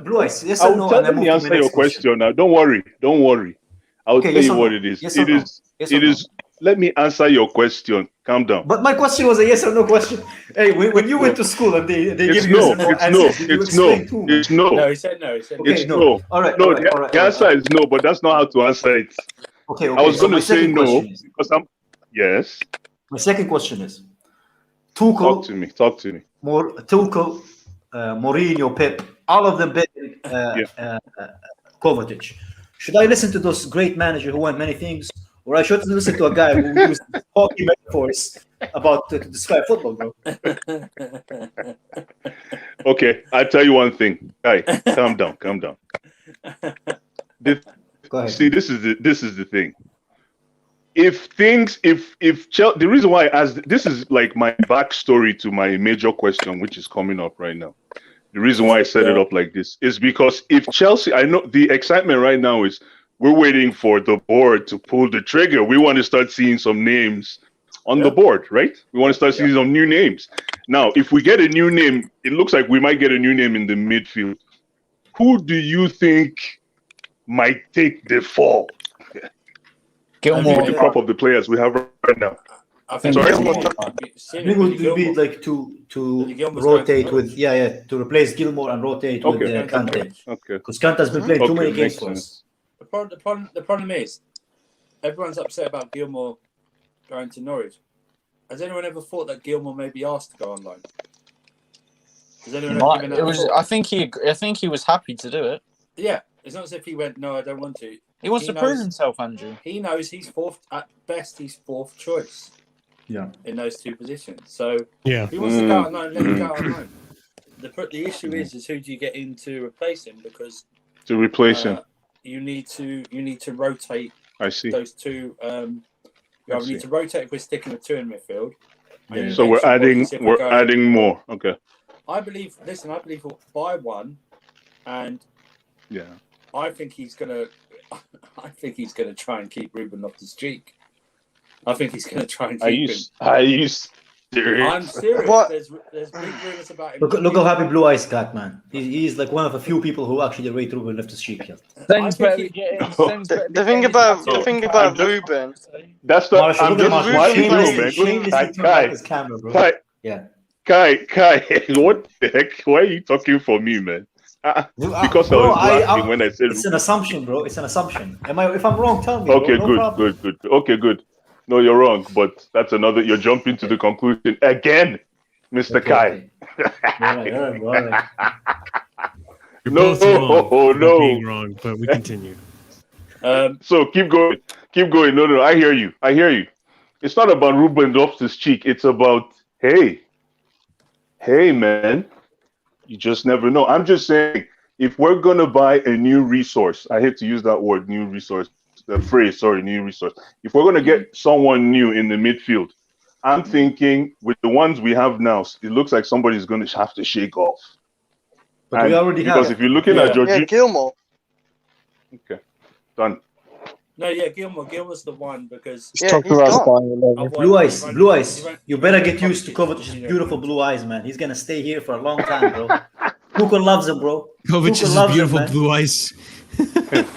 Blue Eyes. Yes I or will no. tell And then me move to answer my your next question now. Don't worry. I'll Okay, tell yes you or what no? it is. Yes or It no? is. Yes or It no? is. Let me answer your question. Calm down. But my question was a yes or no question. Hey, when you went to school and they It's give you no. some more It's no. answers, did you It's no. explain too, man? It's no. No, he said no. He said Okay, It's no. no. All right. No, all right, the all right, the all answer right. is no, but that's not how to answer it. Okay. I was So going my to say second no question is- because I'm. Yes. My second question is: Talk Tuchel, to me. Talk to me. Tuchel, Mourinho, Pep, all of them better Kovacic. Should I listen to those great managers who won many things, or I should listen to a guy who used hockey metaphors about to describe football, bro? Okay, I'll tell you one thing. Guy, calm down. Go ahead. See, this is the thing. The reason why I asked, this is like my backstory to my major question, which is coming up right now. The reason why I set it up like this is because if Chelsea, I know the excitement right now is we're waiting for the board to pull the trigger. We want to start seeing some names on the board, right? We want to start seeing some new names. Now, if we get a new name, it looks like we might get a new name in the midfield. Who do you think might take the fall? Gilmour. With the crop of the players we have right now. I think Sorry? I think it would be like to rotate with to replace Gilmour and rotate with Kante, Okay. because Kante's been playing too many makes games for us. sense. The problem is, everyone's upset about Gilmour going to Norwich. Has anyone ever thought that Gilmour may be asked to go on loan? Has anyone ever given that a thought? I think he was happy to do it. Yeah, it's not as if he went, no, I don't want to. He wants to prove himself, Andrew. He knows he's fourth, at best, he's fourth choice. Yeah. In those two positions. So Yeah. if he wants to go on loan, let him go on loan. The issue is who do you get in to replace him? Because To replace him. you need to rotate I see. those two. You need to rotate if we're sticking with two in midfield. And So we're eventually, adding adding more. Okay. I believe we'll buy one, and I think he's gonna try and keep Ruben Loftus-Cheek. I think he's gonna try and keep him. Are you serious? I'm serious. What? There's big rumors about him. Look how happy Blue Eyes got, man. He's like one of a few people who actually rate Ruben Loftus-Cheek. Slendz think The thing about Ruben. That's not. Marshall, I'm look at just Marshall. watching you, Shamelessly man. turned back his camera, bro. Kai, what the heck? Why are you talking for me, man? Because I was laughing when I said it's an assumption, bro. It's an assumption. If I'm wrong, tell me. okay, bro. No good. Okay, good. No, you're wrong, but that's another. You're jumping to the conclusion again, Mr. Kai. All right. You're both wrong for no. being wrong, but we continue. So keep going. No, I hear you. It's not about Ruben Loftus-Cheek. It's about hey, man. You just never know. I'm just saying, if we're gonna buy a new resource, I hate to use that word, new resource. The phrase, sorry, new resource. If we're going to get someone new in the midfield, I'm thinking with the ones we have now, it looks like somebody's going to have to shake off. But we already because if you're looking at Jorginho, Yeah, Gilmour. okay, done. No, yeah, Gilmour's the one because He's talking about gone. starting 11. Blue eyes. You better get used to Kovacic's beautiful blue eyes, man. He's gonna stay here for a long time, bro. Tuchel loves him, bro. Kovacic is loves him, beautiful man. blue eyes.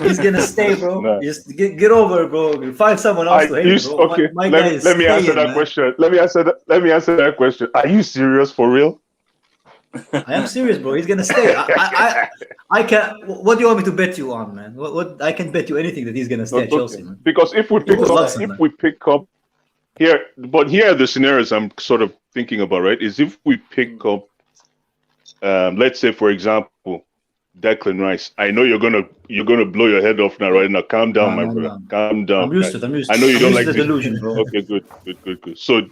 He's gonna stay, bro. No. Just get over it, bro. Find someone else to hate, bro. Okay, My guy is let me answer staying, that man. question. Let me answer that question. Are you serious for real? I am serious, bro. He's gonna stay. I can. What do you want me to bet you on, man? What I can bet you anything that he's gonna stay at Chelsea, man. Because if we pick up here, but here are the scenarios I'm sort of thinking about, right? Is if we pick up, let's say for example, Declan Rice. I know you're gonna blow your head off now, right now. Calm down, my brother. Calm down. I'm used to it. I know you don't like the this. delusion, bro. Okay, good. So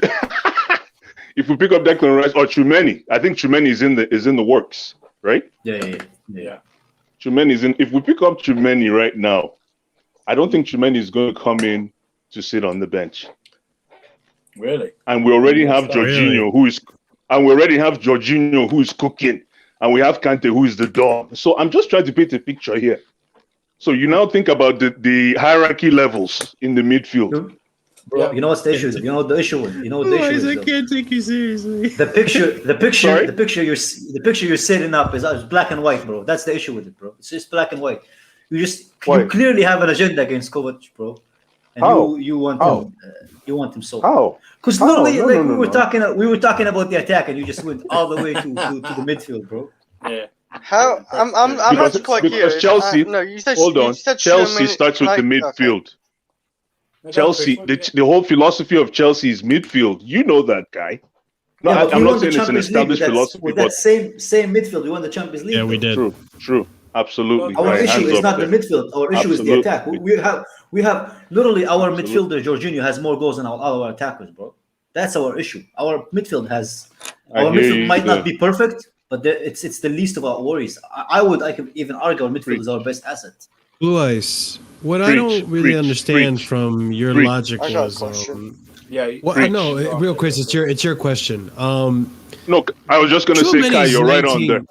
if we pick up Declan Rice or Tchouameni, I think Tchouameni is in the works, right? Yeah. Tchouameni is in. If we pick up Tchouameni right now, I don't think Tchouameni is going to come in to sit on the bench. Really? And we already have Jorginho who is cooking, and we have Kante who is the dog. So I'm just trying to paint a picture here. So you now think about the hierarchy levels in the midfield. Bro, you know what's the issue? You know what the issue is. You know what the issue is. I can't take you seriously. The picture you're setting up is black and white, bro. That's the issue with it, bro. It's just black and white. You clearly have an agenda against Kovacic, bro. And you want him so. How? Because literally, we were talking about the attack, and you just went all the way to the midfield, bro. Yeah. How? I'm actually quite curious. Because Chelsea. No, you said. Hold on. You said Chelsea starts with the midfield. Chelsea, the whole philosophy of Chelsea is midfield. You know that guy. No, Yeah, I'm not saying it's an established philosophy, with but that same midfield, we won the Champions League. Yeah, we did. True, absolutely. Our Right, issue hands is up not there. the midfield. Our issue is the attack. We have literally our midfielder Jorginho has more goals than all our attackers, bro. That's our issue. Our midfield might not be perfect, but it's the least of our worries. I can even argue our midfield is our best asset. Blue eyes. What I don't really understand from your logic I got a was, question. I know, real quick, it's your question. No, I was just gonna say, Kai, you're right on there.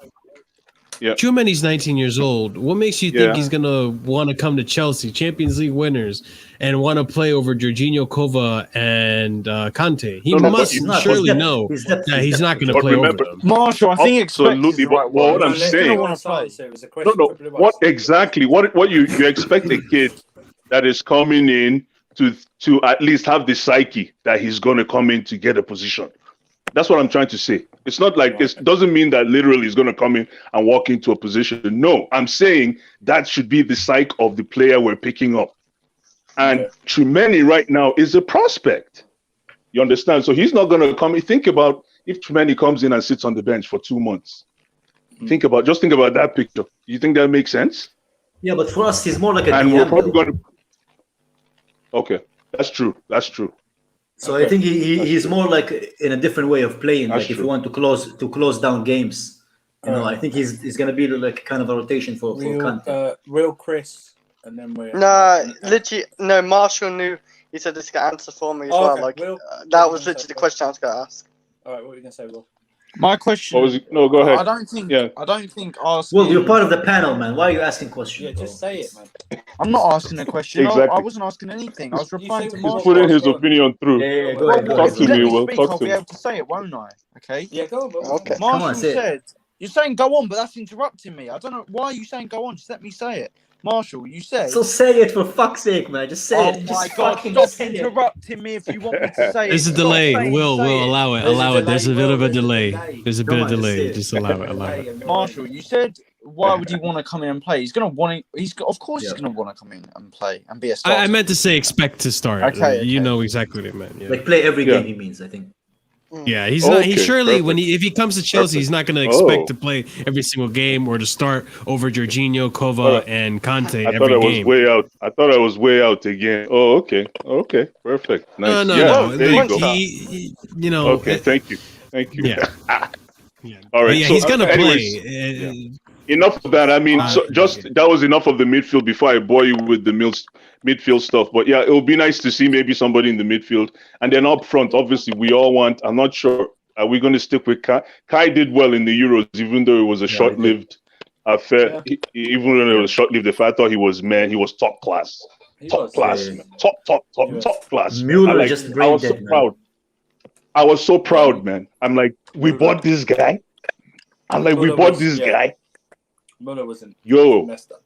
Yeah. Tchouameni's 19 years old. What makes you think he's gonna want to come to Chelsea, Champions League winners, and want to play over Jorginho, Kova, and Kante? He must surely know that he's not going to play over them. Marshall, I think absolutely. But what I'm saying, what exactly? What you expect a kid that is coming in to at least have the psyche that he's going to come in to get a position. That's what I'm trying to say. It's not like it doesn't mean that literally he's going to come in and walk into a position. No, I'm saying that should be the psyche of the player we're picking up. And Tchouameni right now is a prospect. You understand? So he's not going to come. Think about if Tchouameni comes in and sits on the bench for 2 months. Think about that picture. You think that makes sense? Yeah, but for us, he's more like a and DM. We're probably going to. Okay, that's true. So I think he's more like in a different way of playing. That's like true. If you want to close down games, I think he's going to be like kind of a rotation for Kante. Real Chris, and then we. Literally, no. Marshall knew. He said this could answer for me as well. Okay. Like that was literally the question I was going to ask. All right, what were you going to say, Will? My question. No, go ahead. I don't think asking. Well, you're part of the panel, man. Why are you asking questions? Yeah, just say it, man. I'm not asking a question. Exactly. I wasn't asking anything. I was replying to Marshall. He's putting his opinion through. Yeah, go ahead. Talk to me, Will. I'll be able to say it, won't I? Okay. Yeah, go on. Okay. Marshall said, "You're saying go on, but that's interrupting me. I don't know why are you saying go on. Just let me say it." Marshall, you said. So say it for fuck's sake, man. Just say it. Oh my God! Stop interrupting me if you want me to say it. There's a delay. Will allow it. There's a bit of a delay. There's a bit of delay. Just allow it. Marshall, you said why would he want to come in and play? He's gonna want to. Of course, he's gonna want to come in and play and be a starter. I meant to say expect to start. Okay. You know exactly what I meant. Yeah. Like play every game. He means, I think. Yeah, he's not. He surely if he comes to Chelsea, he's not going to expect to play every single game or to start over Jorginho, Kova, and Kante every game. I thought I was way out again. Oh, okay, perfect. Nice. No. There you go. You know. Okay, thank you. Yeah. All right. Yeah, so, he's going to play. Enough of that. I mean, that was enough of the midfield before I bore you with the midfield stuff. But yeah, it would be nice to see maybe somebody in the midfield. And then up front, obviously, we all want, I'm not sure Are we going to stick with Kai? Kai did well in the Euros, even though it was a short-lived affair. Yeah. Even when it was short-lived affair, I thought he was top class. Top class, man. Top class. Mueller man. just I brain was so dead, man. proud. I was so proud, man. I'm like, we bought this guy. I'm like, we bought this guy. Muller wasn't messed up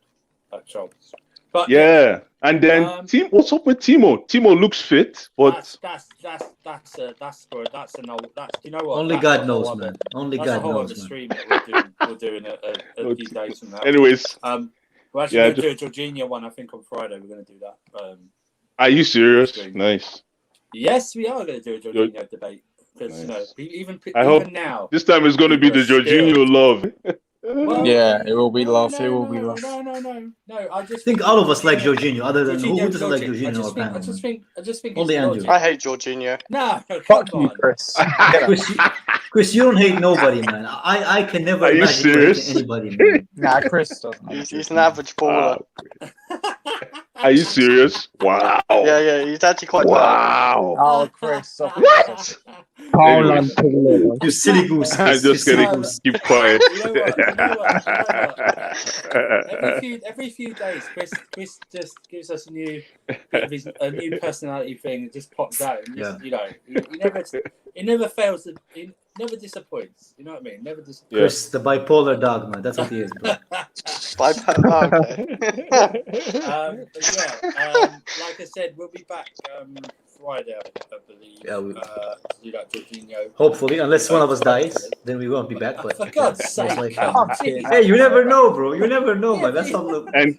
at Charles. But yeah. And then what's up with Timo? Timo looks fit, but that's an old. That's you know what? Only God knows, man. Only God knows, man. man. That's a stream that we're doing a few days from now. Anyways, we're actually going to do a Jorginho one. I think on Friday we're going to do that. Are you serious? Nice. Yes, we are going to do a Jorginho debate because Nice. even hope now this time it's going to be the Jorginho love. Well, yeah, it will be love. It will be love. No. I just think all of us like Jorginho, other than who doesn't like Jorginho. Jorginho? I just think Only Andrew. I hate Jorginho. No, Fuck come you, on. Chris. Chris, you don't hate nobody, man. I can never Are you imagine you serious? hating anybody, man. Nah, Chris doesn't. He's an average baller. Are you serious? Wow. Yeah, he's actually quite bad. Wow. Oh, Chris. Stop it. What? Haaland, Portugal. You silly goose. I'm just you silly gonna goose. keep quiet. You know what? Every few days, Chris just gives us a new personality thing that just pops out. And just, you know, he never fails. He never disappoints. You know what I mean? Never disappoints. Chris, the bipolar dog, man. That's what he is, bro. Like I said, we'll be back Friday, I believe. Yeah, to do that Jorginho. Hopefully, unless one of us dies, then we won't be back. But For God's sake, hey, you never know, bro. You never know, man. That's how. And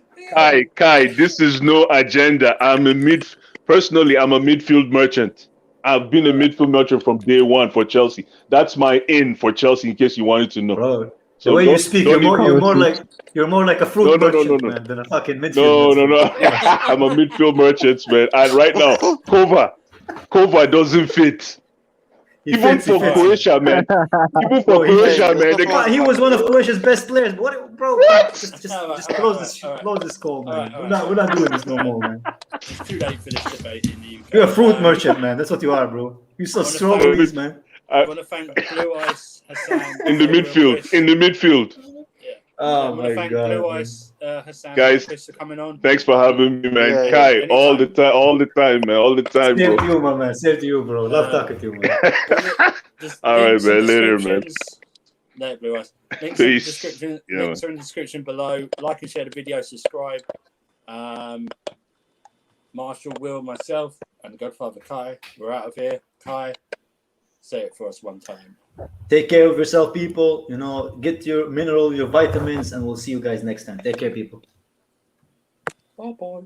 Kai, this is no agenda. I'm a midfield merchant. I've been a midfield merchant from day one for Chelsea. That's my in for Chelsea, in case you wanted to know. Bro, So the way you speak, you're more like a fruit merchant, man, than a fucking midfield. No. I'm a midfield merchant, man. And right now, Kova doesn't fit. Even for Croatia, man. Even for Croatia, man. He was one of Croatia's best players. What, bro? What? Just close this call, man. We're not doing this no more, man. It's too late for this debate in the UK. You're a fruit merchant, man. That's what you are, bro. You sell strawberries, man. I want to thank Blue Ice Hassan. In the midfield. Yeah. Oh my God. Blue Ice Hassan, guys, Chris for coming on. Thanks for having me, man. Yeah, Kai, all the time, man. All the time, Same bro. to you, my man. Same to you, bro. Love talking to you, man. All right, man. Later, man. There, Blue Ice. Links Peace. are in the description below. Like and share the video. Subscribe. Marshall, Will, myself, and Godfather Kai. We're out of here. Kai, say it for us one time. Take care of yourself, people. You know, get your mineral, your vitamins, and we'll see you guys next time. Take care, people. Bye, bye.